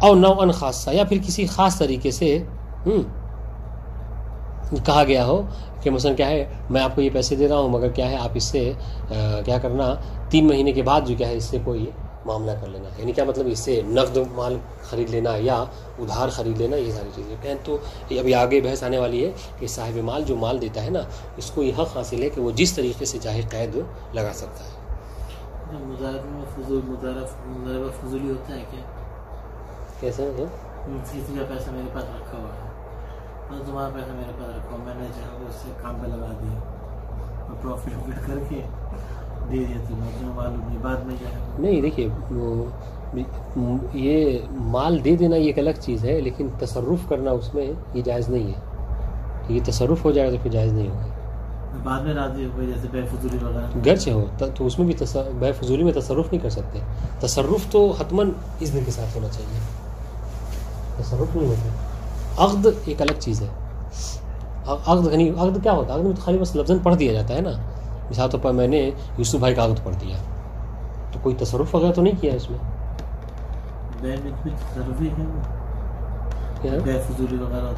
A: او نوعا خاصہ، یا پھر کسی خاص طریقے سے کہا گیا ہو کہ مثلا کیا ہے میں آپ کو یہ پیسے دے رہا ہوں مگر کیا ہے آپ اس سے کیا کرنا 3 مہینے کے بعد جو کیا ہے اس سے کوئی معاملہ کر لینا. یعنی کیا مطلب اس سے نقد مال خرید لینا یا ادھار خرید لینا, یہ ساری چیزیں کہیں. تو ابھی آگے بحث آنے والی ہے کہ صاحب مال جو مال دیتا ہے نا, اس کو یہ حق حاصل ہے کہ وہ جس طریقے سے چاہے قید لگا سکتا ہے.
C: مضاربہ فضولی ہوتا ہے کیا؟
A: کیسے
C: کسی کا پیسہ میرے پاس رکھا ہوا ہے, تمہارا پیسہ میرے پاس رکھا ہوا, میں نے چاہا اس سے کام پہ لگا دیا اور پروفٹ کر کے دے دیا, تمہیں معلوم نہیں بعد میں جو ہے. نہیں
A: دیکھیے, یہ مال دے دینا یہ ایک الگ چیز ہے, لیکن تصرف کرنا اس میں یہ جائز نہیں ہے. یہ تصرف ہو جائے تو پھر جائز نہیں ہوگا.
C: بعد میں راضی ہو گئی جیسے بے فضولی وغیرہ
A: گرچہ ہو تو اس میں بھی بے فضولی میں تصرف نہیں کر سکتے. تصرف تو حتماً اذن کے ساتھ ہونا چاہیے, تصرف نہیں ہوتا. عقد ایک الگ چیز ہے. عقد کیا ہوتا ہے؟ عقد میں تو خالی بس لفظاً پڑھ دیا جاتا ہے نا. مثال طور پر میں نے یوسف بھائی کا عقد پڑھ دیا, تو کوئی تصرف وغیرہ تو نہیں کیا اس میں.
C: بے فضولی وغیرہ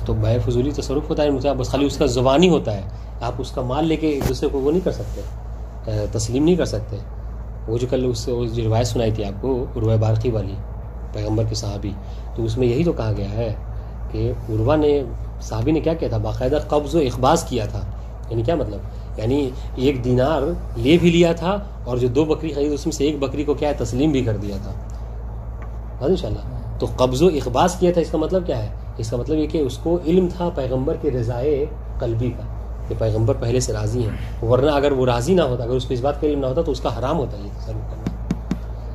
A: تو بے فضولی تصرف ہوتا ہے, بس خالی اس کا زبانی ہوتا ہے. آپ اس کا مال لے کے ایک دوسرے کو وہ نہیں کر سکتے, تسلیم نہیں کر سکتے. وہ جو کل اس جو روایت سنائی تھی آپ کو عروہ بارقی والی, پیغمبر کے صحابی, تو اس میں یہی تو کہا گیا ہے کہ عروہ نے صحابی نے کیا کیا تھا, باقاعدہ قبض و اخباز کیا تھا. یعنی کیا مطلب, یعنی 1 دینار لے بھی لیا تھا اور جو 2 بکری خرید اس میں سے 1 بکری کو کیا ہے تسلیم بھی کر دیا تھا. انشاءاللہ تو قبض و اخباز کیا تھا. اس کا مطلب کیا ہے؟ اس کا مطلب یہ کہ اس کو علم تھا پیغمبر کے رضائے قلبی کا, کہ پیغمبر پہلے سے راضی ہیں, ورنہ اگر وہ راضی نہ ہوتا, اگر اس کو اس بات کا علم نہ ہوتا تو اس کا حرام ہوتا یہ تصرف کرنا.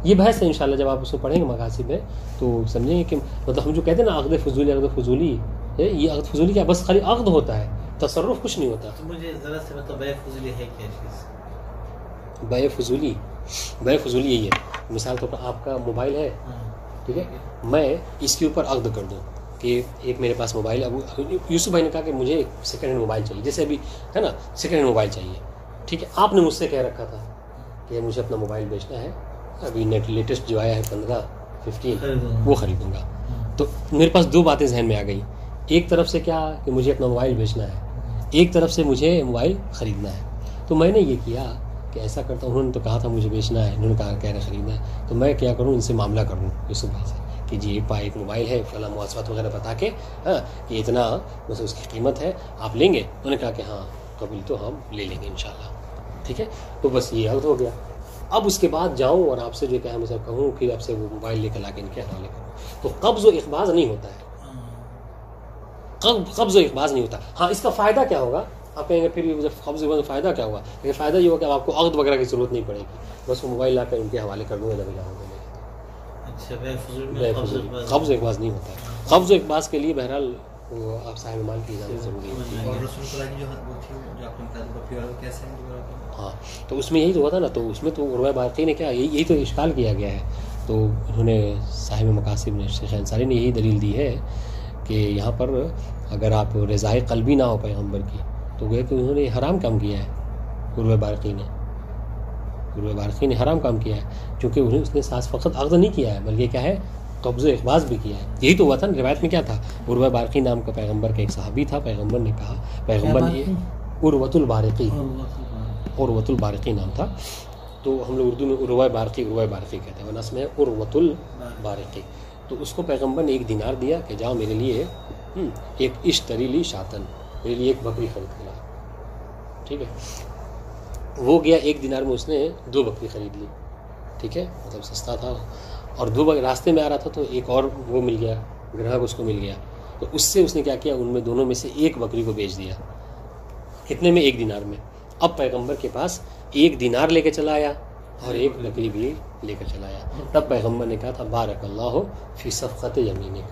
A: یہ بحث ہے انشاءاللہ جب آپ اس کو پڑھیں گے مقاصد میں تو سمجھیں گے کہ مطلب ہم جو کہتے ہیں نا عقد فضولی یہ عقد فضولی کیا بس خالی عقد ہوتا ہے, تصرف کچھ نہیں ہوتا.
C: مجھے ذرا سے مطلب بے فضولی ہے کیا چیز؟
A: بے فضولی یہی ہے, مثال طور پر آپ کا موبائل ہے, ٹھیک ہے, میں اس کے اوپر عقد کر دوں کہ ایک میرے پاس موبائل ہے. یوسف بھائی نے کہا کہ مجھے ایک سیکنڈ ہینڈ موبائل چاہیے, جیسے ابھی ہے نا سیکنڈ ہینڈ موبائل چاہیے, ٹھیک ہے. آپ نے مجھ سے کہہ رکھا تھا کہ مجھے اپنا موبائل بیچنا ہے, ابھی لیٹسٹ جو آیا ہے 15-15 وہ خریدوں گا. تو میرے پاس 2 باتیں ذہن میں آ گئی. ایک طرف سے کیا کہ مجھے اپنا موبائل بیچنا ہے, ایک طرف سے مجھے موبائل خریدنا ہے. تو میں نے یہ کیا کہ ایسا کرتا ہوں, انہوں نے تو کہا تھا مجھے بیچنا ہے, انہوں نے کہا کہہ رہے خریدنا ہے, تو میں کیا کروں ان سے معاملہ کروں یوسف بھائی سے کہ جی ایک موبائل ہے فلاں مواصفات وغیرہ بتا کے, ہاں کہ اتنا بس اس کی قیمت ہے, آپ لیں گے؟ انہوں نے کہا کہ ہاں قبول تو ہم لے لیں گے انشاءاللہ, ٹھیک ہے. تو بس یہ عقد ہو گیا. اب اس کے بعد جاؤں اور آپ سے جو کیا مجھے کہوں پھر آپ سے وہ موبائل لے کر لا کے ان کے حوالے کروں, تو قبض و اخباز نہیں ہوتا ہے. قبض و اخباز نہیں ہوتا. ہاں اس کا فائدہ کیا ہوگا, آپ کہیں گے پھر قبض و فائدہ کیا ہوگا؟ لیکن فائدہ یہ ہوگا کہ آپ کو عقد وغیرہ کی ضرورت نہیں پڑے گی, بس وہ موبائل لا کر ان کے حوالے کر دوں گا جب جاؤں گا. قبض و اخباز نہیں ہوتا ہے. قبض و اخباز کے لیے بہرحال آپ صاحب مال کی اجازت ضروری ہے. ہاں تو اس میں یہی تو ہوا تھا نا, تو اس میں تو عروہ بارقی نے کیا یہی تو اشکال کیا گیا ہے. تو انہوں نے صاحب مقاصد نے شیخ انصاری نے یہی دلیل دی ہے کہ یہاں پر اگر آپ رضائے قلبی نہ ہو پیغمبر کی تو گئے کہ انہوں نے حرام کام کیا ہے. عروہ بارقی نے حرام کام کیا ہے, کیونکہ انہیں اس نے ساتھ فقط عقد نہیں کیا ہے بلکہ کیا ہے قبض و اخباز بھی کیا ہے. یہی تو ہوا تھا نا. روایت میں کیا تھا, عروہ بارقی نام کا پیغمبر کا ایک صحابی تھا, پیغمبر نے کہا, پیغمبر نے عروۃ البارقی نام تھا, تو ہم لوگ اردو میں عروہ بارقی کہتے ہیں, ورنہ اس میں عروۃ البارقی. تو اس کو پیغمبر نے 1 دینار دیا کہ جاؤ میرے لیے ایک اشتری لی شاطن, میرے لیے 1 بکری خرید لا, ٹھیک ہے. وہ گیا 1 دینار میں اس نے 2 بکری خرید لی, ٹھیک ہے, مطلب سستا تھا. اور 2 راستے میں آ رہا تھا تو ایک اور وہ مل گیا, گراہک اس کو مل گیا, تو اس سے اس نے کیا کیا, ان میں دونوں میں سے 1 بکری کو بیچ دیا. کتنے میں؟ 1 دینار میں. اب پیغمبر کے پاس 1 دینار لے کے چلا آیا اور 1 بکری بھی لے کر چلا آیا. تب پیغمبر نے کہا تھا بارک اللہ فی صفقت یمینک.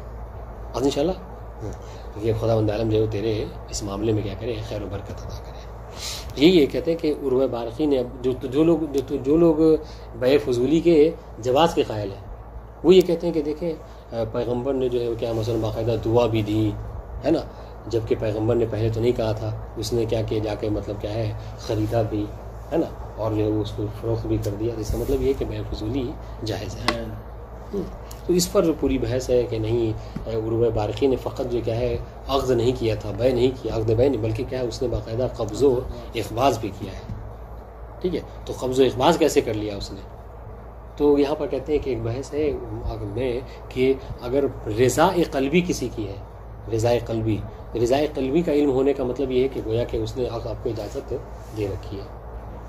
A: اب انشاءاللہ یہ خداوند عالم جو تیرے اس معاملے میں کیا کرے, خیر و برکت عطا کرے. یہ کہتے ہیں کہ عروہ بارقی نے جو لوگ بے فضولی کے جواز کے قائل ہیں, وہ یہ کہتے ہیں کہ دیکھیں پیغمبر نے جو ہے کیا مثلا باقاعدہ دعا بھی دی ہے نا, جبکہ پیغمبر نے پہلے تو نہیں کہا تھا. اس نے کیا کیا, جا کے مطلب کیا ہے خریدا بھی ہے نا, اور جو ہے اس کو فروخت بھی کر دیا. اس کا مطلب یہ کہ بے فضولی جائز ہے. تو اس پر جو پوری بحث ہے کہ نہیں عروہ بارقی نے فقط جو کیا ہے عقد نہیں کیا تھا, بے نہیں کیا, عقد بے نہیں, بلکہ کیا ہے اس نے باقاعدہ قبض و اخباز بھی کیا ہے, ٹھیک ہے. تو قبض و اخباز کیسے کر لیا اس نے, تو یہاں پر کہتے ہیں کہ ایک بحث ہے میں کہ اگر رضا قلبی کسی کی ہے، رضا قلبی کا علم ہونے کا مطلب یہ ہے کہ گویا کہ اس نے آپ کو اجازت دے رکھی ہے،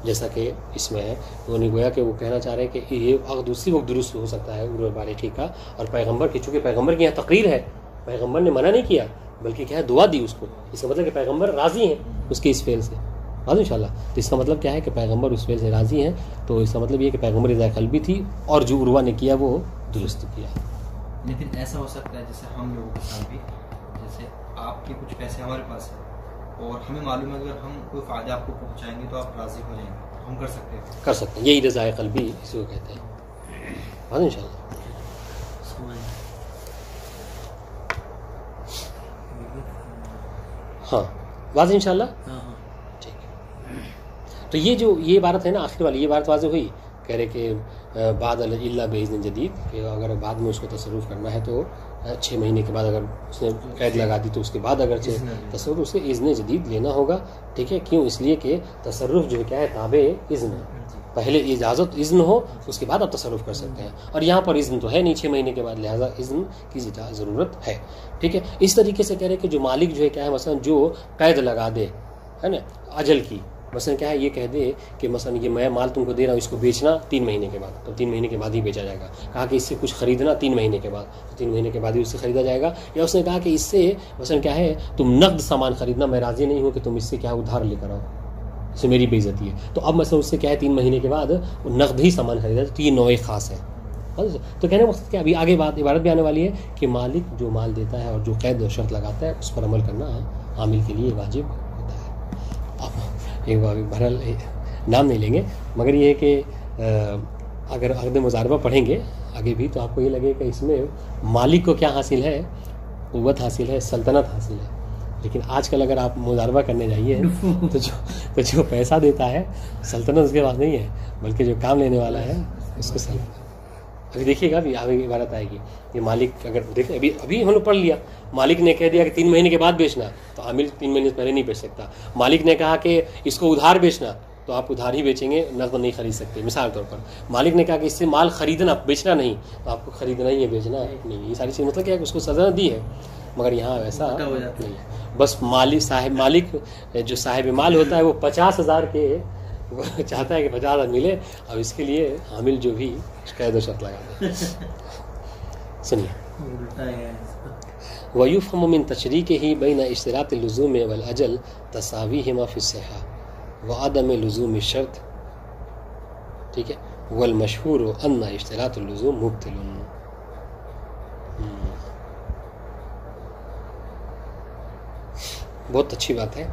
A: جیسا کہ اس میں ہے، انہیں گویا کہ وہ کہنا چاہ رہے ہیں کہ یہ عقد اسی وقت درست ہو سکتا ہے عروہ بارقی کا، اور پیغمبر کی، چونکہ پیغمبر کی یہاں تقریر ہے، پیغمبر نے منع نہیں کیا بلکہ کیا ہے دعا دی اس کو، اس کا مطلب کہ پیغمبر راضی ہیں اس کے اس فعل سے، ان شاء اللہ. تو اس کا مطلب کیا ہے کہ پیغمبر اس فعل سے راضی ہیں، تو اس کا مطلب یہ کہ پیغمبر رضا قلبی تھی اور جو عروہ نے کیا وہ درست کیا.
B: لیکن ایسا ہو سکتا ہے جیسے ہم لوگوں کے ساتھ بھی، جیسے آپ کے کچھ پیسے ہمارے پاس ہیں اور ہمیں معلوم ہے اگر ہم کوئی فائدہ آپ کو پہنچائیں گے تو آپ راضی ہو جائیں گے، ہم کر سکتے ہیں.
A: یہی رضا قلبی اسی کو کہتے ہیں. ان شاء اللہ. ہاں واضح ان شاء اللہ. تو یہ عبارت ہے نا آخر والی، یہ عبارت واضح ہوئی، کہہ رہے کہ بعد اللہ باذن جدید، کہ اگر بعد میں اس کو تصرف کرنا ہے تو 6 مہینے کے بعد اگر اس نے قید لگا دی تو اس کے بعد اگر تصرف اسے اذن جدید لینا ہوگا. ٹھیک ہے، کیوں؟ اس لیے کہ تصرف جو کیا ہے تابع اذن ہے، پہلے اجازت اذن ہو اس کے بعد آپ تصرف کر سکتے ہیں، اور یہاں پر اذن تو ہے نہیں 6 مہینے کے بعد، لہٰذا اذن کی ضرورت ہے. ٹھیک ہے، اس طریقے سے کہہ رہے کہ جو مالک جو ہے کیا ہے مثلا جو قید لگا دے ہے نا اجل کی، مثلا کیا ہے یہ کہہ دے کہ مثلا یہ میں مال تم کو دے رہا ہوں، اس کو بیچنا 3 مہینے کے بعد، تو 3 مہینے کے بعد ہی بیچا جائے گا. کہا کہ اس سے کچھ خریدنا 3 مہینے کے بعد، تو 3 مہینے کے بعد ہی اس سے خریدا جائے گا. یا اس نے کہا کہ اس سے مثلا کیا ہے تم نقد سامان خریدنا، میں راضی نہیں ہوں کہ تم اس سے کیا ادھار لے کر آؤ، اس سے میری بے عزتی ہے. تو اب مثلا اس سے کیا ہے 3 مہینے کے بعد نقد ہی سامان خریدا، تو یہ نوع خاص ہے. تو کہنے مقصد کیا ابھی آگے عبارت بھی آنے والی ہے کہ مالک جو مال دیتا ہے اور جو قید و شرط لگاتا ہے اس پر عمل کرنا عامل کے لیے واجب ہوتا ہے. اب ایک بہرحال نام نہیں لیں گے، مگر یہ ہے کہ اگر عقد مضاربہ پڑھیں گے آگے بھی تو آپ کو یہ لگے کہ اس میں مالک کو کیا حاصل ہے، قوت حاصل ہے، سلطنت حاصل ہے. لیکن آج کل اگر آپ مضاربہ کرنے جائیے تو جو پیسہ دیتا ہے سلطنت اس کے پاس نہیں ہے، بلکہ جو کام لینے والا ہے اس کو سلطنت. ابھی دیکھیے گا ابھی آگے عبارت آئے گی کہ مالک اگر دیکھیں ابھی ہم نے پڑھ لیا، مالک نے کہہ دیا کہ 3 مہینے کے بعد بیچنا، تو عامل 3 مہینے سے پہلے نہیں بیچ سکتا. مالک نے کہا کہ اس کو ادھار بیچنا، تو آپ ادھار ہی بیچیں گے، نقد نہیں خرید سکتے. مثال طور پر مالک نے کہا کہ اس سے مال خریدنا بیچنا نہیں، تو آپ کو خریدنا ہی ہے، بیچنا نہیں. یہ ساری چیز مطلب کیا ہے کہ اس کو سزا دی ہے، مگر یہاں ویسا نہیں ہے. بس مالک جو صاحب مال ہوتا ہے وہ 50,000 کے چاہتا ہے کہ 50,000 ملے، اب اس کے لیے حامل جو بھی قید و شرط لگا دے. سنیے وَيُفْهَمُ مِنْ تَشْرِيكِهِ بَيْنَ اشْتِرَاطِ اللُّزُومِ وَالْأَجَلِ تَسَاوِيهِمَا فِي الصِّحَّةِ وَعَدَمِ لُزُومِ الشَّرْطِ. ٹھیک ہے، وَالْمَشْهُورُ أَنَّ اشْتِرَاطَ اللُّزُومِ مُبْطِلٌ. بہت اچھی بات ہے.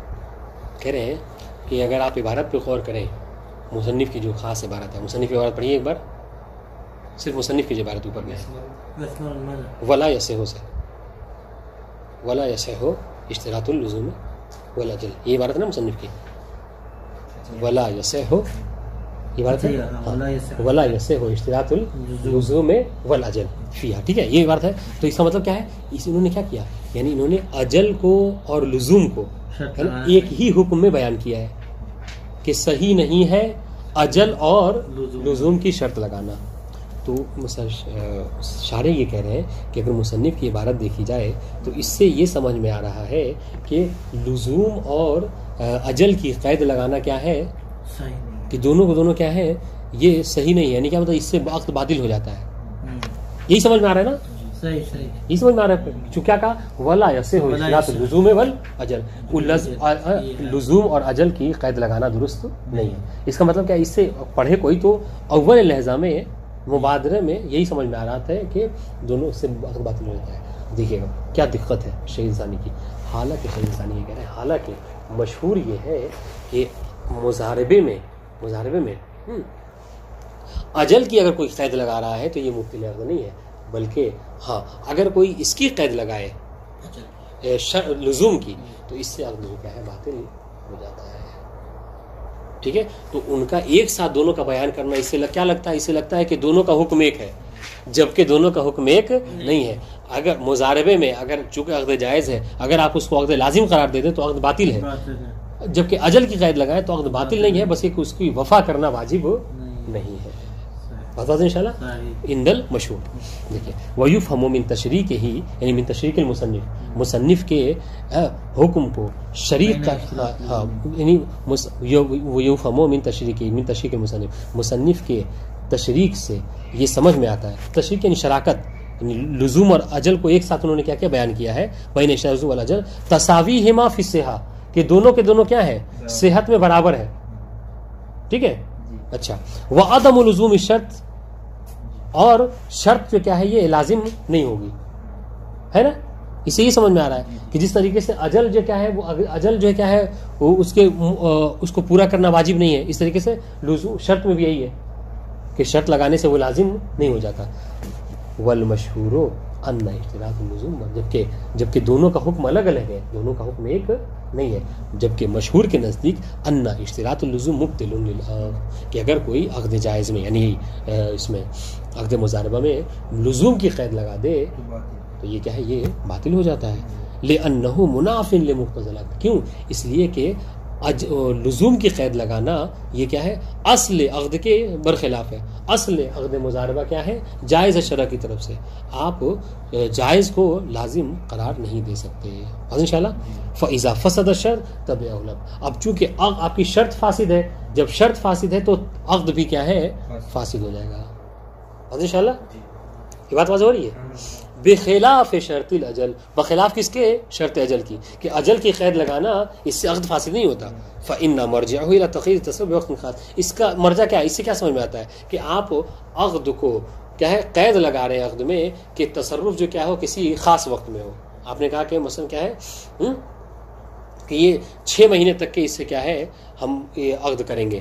A: کہہ رہے ہیں کہ اگر آپ عبارت پہ غور کریں، مصنف کی جو خاص عبارت ہے، مصنف کی عبارت پڑھیے ایک بار، صرف مصنف کی عبارت اوپر میں ولا یصح سے ولا یصح اشتراط اللزوم والاجل، یہ عبارت ہے نا مصنف کی. ولا یصح عبارت ہے ولا یصح اشتراط اللزوم والاجل فیہا. ٹھیک ہے، یہ عبارت ہے. تو اس کا مطلب کیا ہے، انہوں نے کیا کیا، یعنی انہوں نے اجل کو اور لزوم کو ایک ہی حکم میں بیان کیا ہے کہ صحیح نہیں ہے اجل اور لزوم کی شرط لگانا. تو شارح یہ کہہ رہے ہیں کہ اگر مصنف کی عبارت دیکھی جائے تو اس سے یہ سمجھ میں آ رہا ہے کہ لزوم اور اجل کی قید لگانا کیا ہے، کہ دونوں کو دونوں کیا ہے، یہ صحیح نہیں ہے. یعنی کیا مطلب اس سے وقت باطل ہو جاتا ہے. یہی سمجھ میں آ رہا ہے نا، یہ سمجھ میں آ رہا ہے. چونکہ کیا ولا یصح اشتراط اللزوم والاجل، لزوم اور اجل کی قید لگانا درست نہیں ہے. اس کا مطلب کیا، اس سے پڑھے کوئی تو اول لہجہ میں مبادرے میں یہی سمجھ میں آ رہا تھا کہ دونوں سے وقت باطل ہو جاتا ہے. دیکھیے گا کیا دقت ہے شہید ثانی کی. حالانکہ شہید ثانی یہ کہہ رہے ہیں، حالانکہ مشہور یہ ہے کہ مضاربے میں اجل کی اگر کوئی قید لگا رہا ہے تو یہ مبطل عقد نہیں ہے، بلکہ ہاں اگر کوئی اس کی قید لگائے لزوم کی تو اس سے عقد کیا ہے، باطل ہو جاتا ہے. ٹھیک ہے، تو ان کا ایک ساتھ دونوں کا بیان کرنا اس سے کیا لگتا ہے، اس سے لگتا ہے کہ دونوں کا حکم ایک ہے، جبکہ دونوں کا حکم ایک نہیں ہے. اگر مضاربے میں اگر چونکہ عقد جائز ہے، اگر آپ اس کو عقد لازم قرار دے دیں تو عقد باطل ہے، جبکہ اجل کی قید لگائے تو عقد باطل نہیں ہے، بس ایک اس کی وفا کرنا واجب نہیں ہے. بات ان شاء اللہ ان المشہور. دیکھیے ویفہم من تشریک ہی یعنی من تشریک المصنف مصنف کے حکم کو شریک کا یعنی ویفہم من تشریک المصنف مصنف کے تشریک سے یہ سمجھ میں آتا ہے. تشریک یعنی شراکت یعنی لزوم اور اجل کو ایک ساتھ انہوں نے کیا کیا بیان کیا ہے. بین لزوم والاجل تساویہما فی الصحہ کہ دونوں کے دونوں کیا ہے صحت میں برابر ہے. ٹھیک ہے. اچھا وعدم لزوم الشرط اور شرط جو کیا ہے یہ لازم نہیں ہوگی ہے نا. اسے یہ سمجھ میں آ رہا ہے کہ جس طریقے سے اجل جو کیا ہے وہ اجل جو ہے کیا ہے وہ اس کو پورا کرنا واجب نہیں ہے, اس طریقے سے شرط میں بھی یہی ہے کہ شرط لگانے سے وہ لازم نہیں ہو جاتا. والمشہور ان اشتراط اللزوم جبکہ دونوں کا حکم الگ الگ ہے, دونوں کا حکم ایک نہیں ہے. جبکہ مشہور کے نزدیک ان اشتراط اللزوم مبطل للعقد کہ اگر کوئی عقد جائز میں یعنی اس میں عقد مضاربہ میں لزوم کی قید لگا دے تو یہ کیا ہے یہ باطل ہو جاتا ہے. لأنه مناف لمقتضى العقد کیوں اس لیے کہ لزوم کی قید لگانا یہ کیا ہے اصل عقد کے برخلاف ہے. اصل عقد مضاربہ کیا ہے جائز ہے شرع کی طرف سے, آپ جائز کو لازم قرار نہیں دے سکتے. انشاءاللہ فاذا فسد الشرط تب اولب اب چونکہ آپ کی شرط فاسد ہے, جب شرط فاسد ہے تو عقد بھی کیا ہے فاسد ہو جائے گا. انشاءاللہ یہ بات واضح ہو رہی ہے. بخلاف شرط الاجل بخلاف کس کے شرط اجل کی کہ اجل کی قید لگانا اس سے عقد فاسد نہیں ہوتا. فإن مرجعه الى تخيير التصرف بوقت خاص اس کا مرجع کیا ہے, اس سے کیا سمجھ میں آتا ہے کہ آپ عقد کو کیا ہے قید لگا رہے ہیں عقد میں کہ تصرف جو کیا ہو کسی خاص وقت میں ہو. آپ نے کہا کہ مثلا کیا ہے کہ یہ 6 مہینے تک کے اس سے کیا ہے ہم یہ عقد کریں گے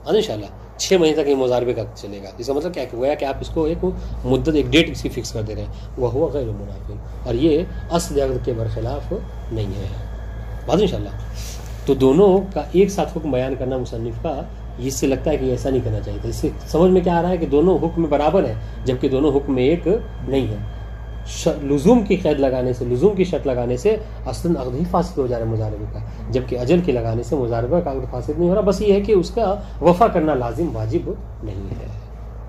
A: انشاءاللہ 6 مہینے تک یہ مضاربے کا چلے گا. اس کا مطلب کیا ہے کہ آپ اس کو ایک مدت ایک ڈیٹ اس کی فکس کر دے رہے ہیں وہ ہوا غیر منافی اور یہ اصل عقد کے برخلاف نہیں ہے. بات انشاءاللہ تو دونوں کا ایک ساتھ حکم بیان کرنا مصنف کا اس سے لگتا ہے کہ ایسا نہیں کرنا چاہیے تھا. اس سے سمجھ میں کیا آ رہا ہے کہ دونوں حکم برابر ہیں جبکہ دونوں حکم ایک نہیں ہے. لزوم کی قید لگانے سے لزوم کی شرط لگانے سے اصلاً عقد ہی فاسد ہو جا رہا ہے مضاربے کا, جبکہ اجل کے لگانے سے مضاربہ کا عقد فاسد نہیں ہو رہا. بس یہ ہے کہ اس کا وفا کرنا لازم واجب نہیں ہے.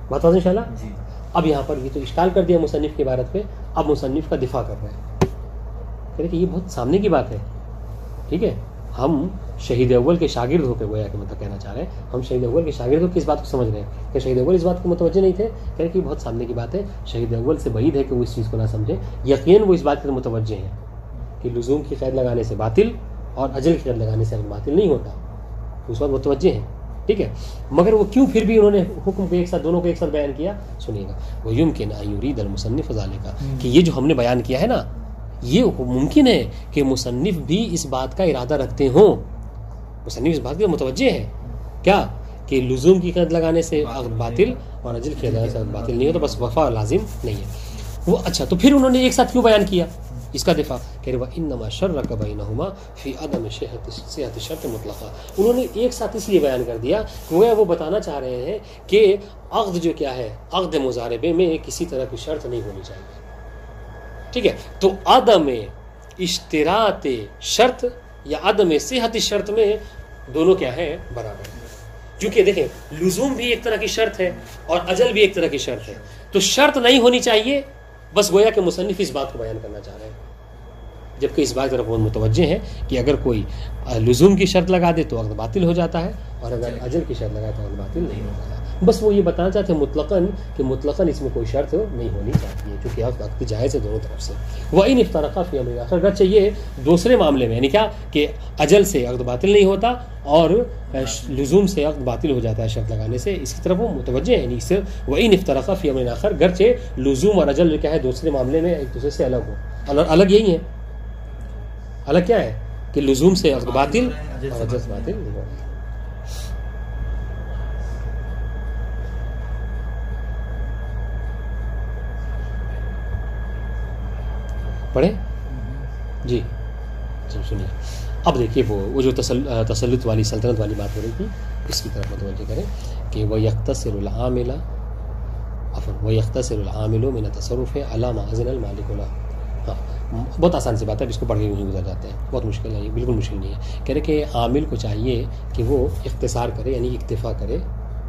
A: بات ان شاء اللہ. اب یہاں پر یہ تو اشکال کر دیا مصنف کی عبارت پہ, اب مصنف کا دفاع کر رہے ہیں کہہ رہے کہ یہ بہت سامنے کی بات ہے. ٹھیک ہے, ہم شہید اول کے شاگرد ہو کے گویا کہ مطلب کہنا چاہ رہے ہیں ہم شہید اول کے شاگرد ہو کے اس بات کو سمجھ رہے ہیں کہ شہید اول اس بات کو متوجہ نہیں تھے. کہہ رہے کہ بہت سامنے کی بات ہے, شہید اول سے بعید ہے کہ وہ اس چیز کو نہ سمجھے. یقیناً وہ اس بات کے متوجہ ہیں کہ لزوم کی قید لگانے سے باطل اور اجل کی قید لگانے سے باطل نہیں ہوتا, اس بات متوجہ ہیں. ٹھیک ہے, مگر وہ کیوں پھر بھی انہوں نے حکم کو ایک ساتھ دونوں کو ایک ساتھ بیان کیا سنیے گا. وہ یمکن ان یرید المصنف ذالک کہ یہ جو ہم نے بیان کیا ہے نا یہ ممکن ہے کہ مصنف بھی اس بات کا ارادہ رکھتے ہوں. مصنف اس بات کے متوجہ ہے کیا کہ لزوم کی قید لگانے سے باطل اور اجل کی قید لگانے سے باطل نہیں ہوتا, بس وفا لازم نہیں ہے. وہ اچھا تو پھر انہوں نے ایک ساتھ کیوں بیان کیا اس کا دفاع کہ وانما شرک بینہما فی عدم صحت الشرط مطلقا. انہوں نے ایک ساتھ اس لیے بیان کر دیا کہ وہ بتانا چاہ رہے ہیں کہ عقد جو کیا ہے عقد مضاربے میں کسی طرح کی شرط نہیں ہونی چاہیے. ٹھیک ہے, تو عدم اشتراط شرط یا عدم صحت شرط میں دونوں کیا ہے برابر. کیونکہ دیکھیں لزوم بھی ایک طرح کی شرط ہے اور اجل بھی ایک طرح کی شرط ہے, تو شرط نہیں ہونی چاہیے. بس گویا کہ مصنف اس بات کو بیان کرنا چاہ رہے ہیں, جبکہ اس بات کی طرف وہ متوجہ ہے کہ اگر کوئی لزوم کی شرط لگا دے تو عقد باطل ہو جاتا ہے اور اگر اجل کی شرط لگائے تو عقد باطل نہیں ہوتا ہے. بس وہ یہ بتانا چاہتے ہیں مطلقاً کہ مطلقاً اس میں کوئی شرط نہیں ہونی چاہیے چونکہ عقد جائز ہے دونوں طرف سے. وَإِنِ افْتَرَقَا فِي أَمْرٍ آخَرٍ اگرچہ یہ دوسرے معاملے میں یعنی کیا کہ اجل سے عقد باطل نہیں ہوتا اور لزوم سے عقد باطل ہو جاتا ہے شرط لگانے سے, اس کی طرف وہ متوجہ ہے. یعنی اس سے وَإِنِ افْتَرَقَا فِي أَمْرٍ آخَرٍ اگرچہ لزوم اور اجل کیا ہے دوسرے معاملے میں ایک دوسرے سے الگ ہو. الگ یہی ہے, الگ کیا ہے کہ لزوم سے عقد باطل اور اجل سے باطل نہیں ہوتا. پڑھیں جی سنیے. اب دیکھیے وہ جو تسلط والی سلطنت والی بات ہو رہی تھی اس کی طرف متوجہ کریں کہ وہ یختصر العامل من تصرف علی ما اذن المالک له. ہاں بہت آسان سی بات ہے, اس کو پڑھ کے نہیں گزر جاتے ہیں, بہت مشکل نہیں, بالکل مشکل نہیں ہے. کہہ رہے کہ عامل کو چاہیے کہ وہ اختصار کرے یعنی اکتفا کرے.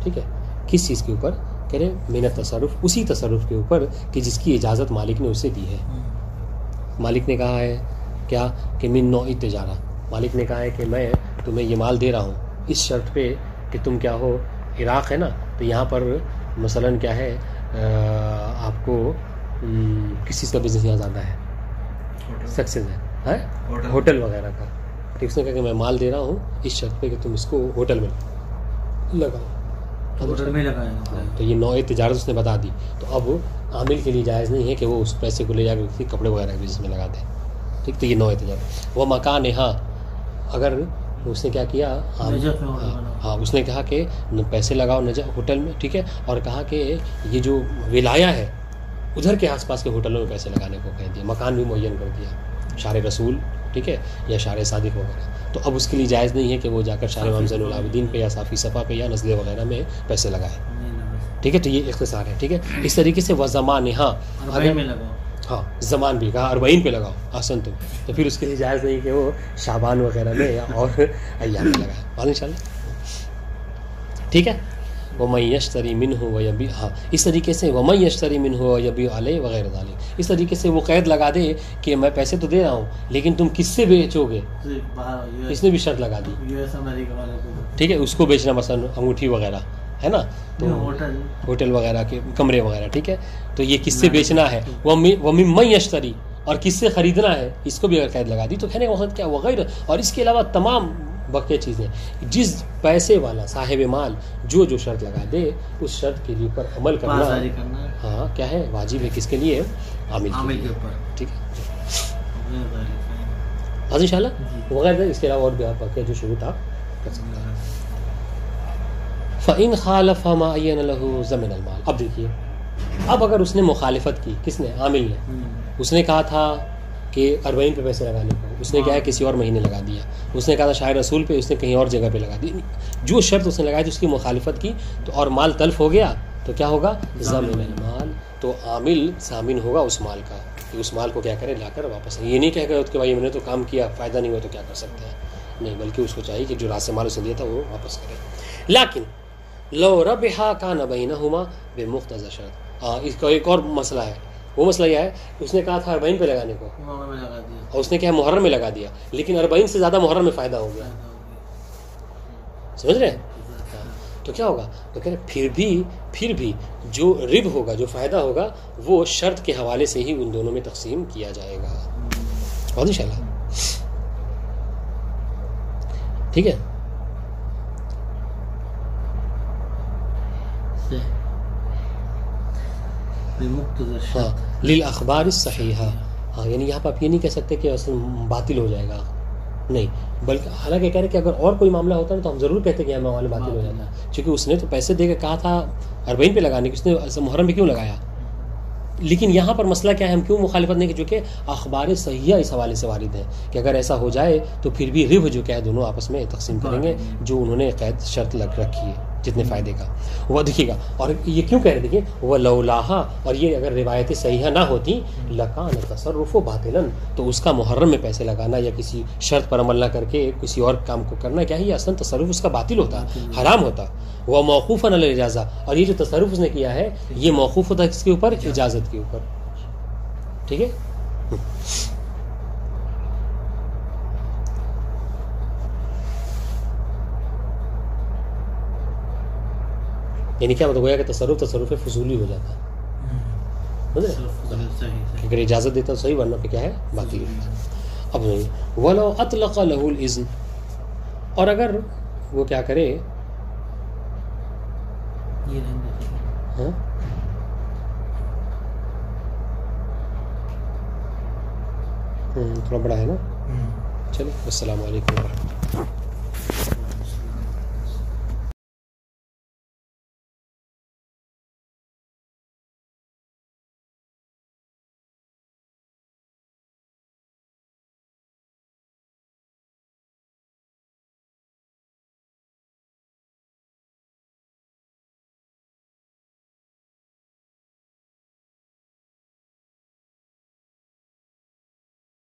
A: ٹھیک ہے, کس چیز کے اوپر کہہ رہے من تصرف، اسی تصرف کے اوپر کہ جس کی اجازت مالک نے اسے دی ہے. مالک نے کہا ہے کیا کہ من نوع تجارہ، مالک نے کہا ہے کہ میں تمہیں یہ مال دے رہا ہوں اس شرط پہ کہ تم کیا ہو، عراق ہے نا، تو یہاں پر مثلاً کیا ہے آپ کو کس چیز کا بزنس یہاں زیادہ ہے، سکسیز ہے ہوٹل وغیرہ کا. ٹھیک، اس نے کہا کہ میں مال دے رہا ہوں اس شرط پہ کہ تم اس کو ہوٹل میں لگاؤ،
C: ہوٹل میں لگایا.
A: تو یہ نوع تجارت اس نے بتا دی. تو اب عامل کے لیے جائز نہیں ہے کہ وہ اس پیسے کو لے جا کے کپڑے وغیرہ کے بزنس میں لگا دے. ٹھیک، تو یہ نوع تجارت. وہ مکان ہاں، اگر اس نے کیا کیا، ہاں اس نے کہا کہ پیسے لگاؤ ہوٹل میں، ٹھیک ہے، اور کہا کہ یہ جو ولایہ ہے ادھر کے آس پاس کے ہوٹلوں میں پیسے لگانے کو کہہ دیا، مکان بھی معین کر دیا، شار رسول، ٹھیک ہے، یا شار صادق وغیرہ. تو اب اس کے لیے جائز نہیں ہے کہ وہ جا کر شار امام زین العابدین پہ یا صافی صفا پہ یا نزلے وغیرہ میں پیسے لگائے. ٹھیک ہے، تو یہ اختصار ہے. ٹھیک ہے، اس طریقے سے وہ زمان ہاں، ہاں زمان بھی کہا 40 پہ لگاؤ آسن تو پھر اس کے لیے جائز نہیں کہ وہ شعبان وغیرہ میں یا اور ایام میں لگائے. ان شاء اللہ ٹھیک ہے. وَمَن يَشْتَرِ مِنْهُ وَيَبِيعُ، ہاں اس طریقے سے وَمَن يَشْتَرِ مِنْهُ وَيَبِيعُ عَلَيْهِ وغیرہ ذلك، اس طریقے سے وہ قید لگا دے کہ میں پیسے تو دے رہا ہوں لیکن تم کس سے بیچو گے، اس نے بھی شرط لگا دی. ٹھیک ہے، اس کو بیچنا مثلا انگوٹھی وغیرہ ہے نا، تو ہوٹل وغیرہ کے کمرے وغیرہ. ٹھیک ہے، تو یہ کس سے بیچنا ہے، وَمِمَّن يَشْتَرِ، اور کس سے خریدنا ہے، اس کو بھی اگر قید لگا دی تو کہنے کا وقت کیا وغیرہ. اور اس کے علاوہ تمام بقیہ چیزیں، جس پیسے والا صاحب مال جو شرط لگا دے اس شرط کے لیے پر عمل کرنا ہاں کیا ہے، واجب ہے. کس کے لیے، عامل کے اوپر. ٹھیک ہے ان شاء اللہ وغیرہ. اس کے علاوہ اور بھی آپ بقیہ جو شروط آپ کر سکتے ہیں. فَإِنْ خَالَفَ مَا عَيَّنَ لَهُ زَمِنَ الْمَالِ. اب دیکھیے، اب اگر اس نے مخالفت کی، کس نے، عامل نے، اس نے کہا تھا کہ 40 پہ پیسے لگانے کو، اس نے کیا ہے کسی اور مہینے لگا دیا. اس نے کہا تھا شاعر رسول پہ، اس نے کہیں اور جگہ پہ لگا دی. جو شرط اس نے لگائی اس کی مخالفت کی تو اور مال تلف ہو گیا تو کیا ہوگا، ضامن المال. تو عامل ضامن ہوگا اس مال کا کہ اس مال کو کیا کرے، لا کر واپس. یہ نہیں کہہ کہ بھائی میں نے تو کام کیا فائدہ نہیں ہوا تو کیا کر سکتے ہیں، نہیں، بلکہ اس کو چاہیے کہ جو راس مال اسے دیا تھا وہ واپس کرے. لیکن لو ربحا کان بینہما بمقتضی شرط. اس کا ایک اور مسئلہ ہے، وہ مسئلہ یہ ہے اس نے کہا تھا 40 پہ لگانے کو اور اس نے کیا محرم میں لگا دیا، لیکن 40 سے زیادہ محرم میں فائدہ ہو گیا. سمجھ رہے ہیں؟ تو کیا ہوگا، تو کہہ رہے پھر بھی جو رب ہوگا، جو فائدہ ہوگا وہ شرط کے حوالے سے ہی ان دونوں میں تقسیم کیا جائے گا. ان شاء اللہ ٹھیک ہے. ہاں للاخبار الصحیحہ، ہاں یعنی یہاں پہ آپ یہ نہیں کہہ سکتے کہ اصل باطل ہو جائے گا، نہیں، بلکہ حالانکہ کہہ رہے کہ اگر اور کوئی معاملہ ہوتا ہے تو ہم ضرور کہتے کہ یہ معاملہ باطل ہو جاتا ہے، کیونکہ اس نے تو پیسے دے کے کہا تھا 40 پہ لگانے کی، اس نے محرم پہ کیوں لگایا. لیکن یہاں پر مسئلہ کیا ہے، ہم کیوں مخالفت نہیں کی، چونکہ اخبار صحیحہ اس حوالے سے وارد ہے کہ اگر ایسا ہو جائے تو پھر بھی ربح جو کیا ہے دونوں آپس میں تقسیم کریں گے جو انہوں نے قید شرط لگ رکھی ہے جتنے فائدے کا. وہ دیکھیے گا، اور یہ کیوں کہہ رہے دیکھیے وہ لولاہا، اور یہ اگر روایتیں صحیحہ نہ ہوتی لکان تصرف باطلاً، تو اس کا محرم میں پیسے لگانا یا کسی شرط پر عمل نہ کر کے کسی اور کام کو کرنا کیا ہے، یہ اصلا تصرف اس کا باطل ہوتا، حرام ہوتا. وہ موقوفاً علی الاجازہ، اور یہ جو تصرف اس نے کیا ہے یہ موقوف ہوتا ہے کس کے اوپر، اجازت کے اوپر. ٹھیک ہے. یعنی کیا مطلب ہوا کہ تصرف فضولی ہو جاتا ہے، اگر اجازت دیتا تو صحیح، ورنہ پہ کیا ہے باطل. اب ولو اطلق له الاذن، اور اگر وہ کیا کرے، ہاں تھوڑا بڑا ہے نا. چلو السلام علیکم ورحمۃ اللہ.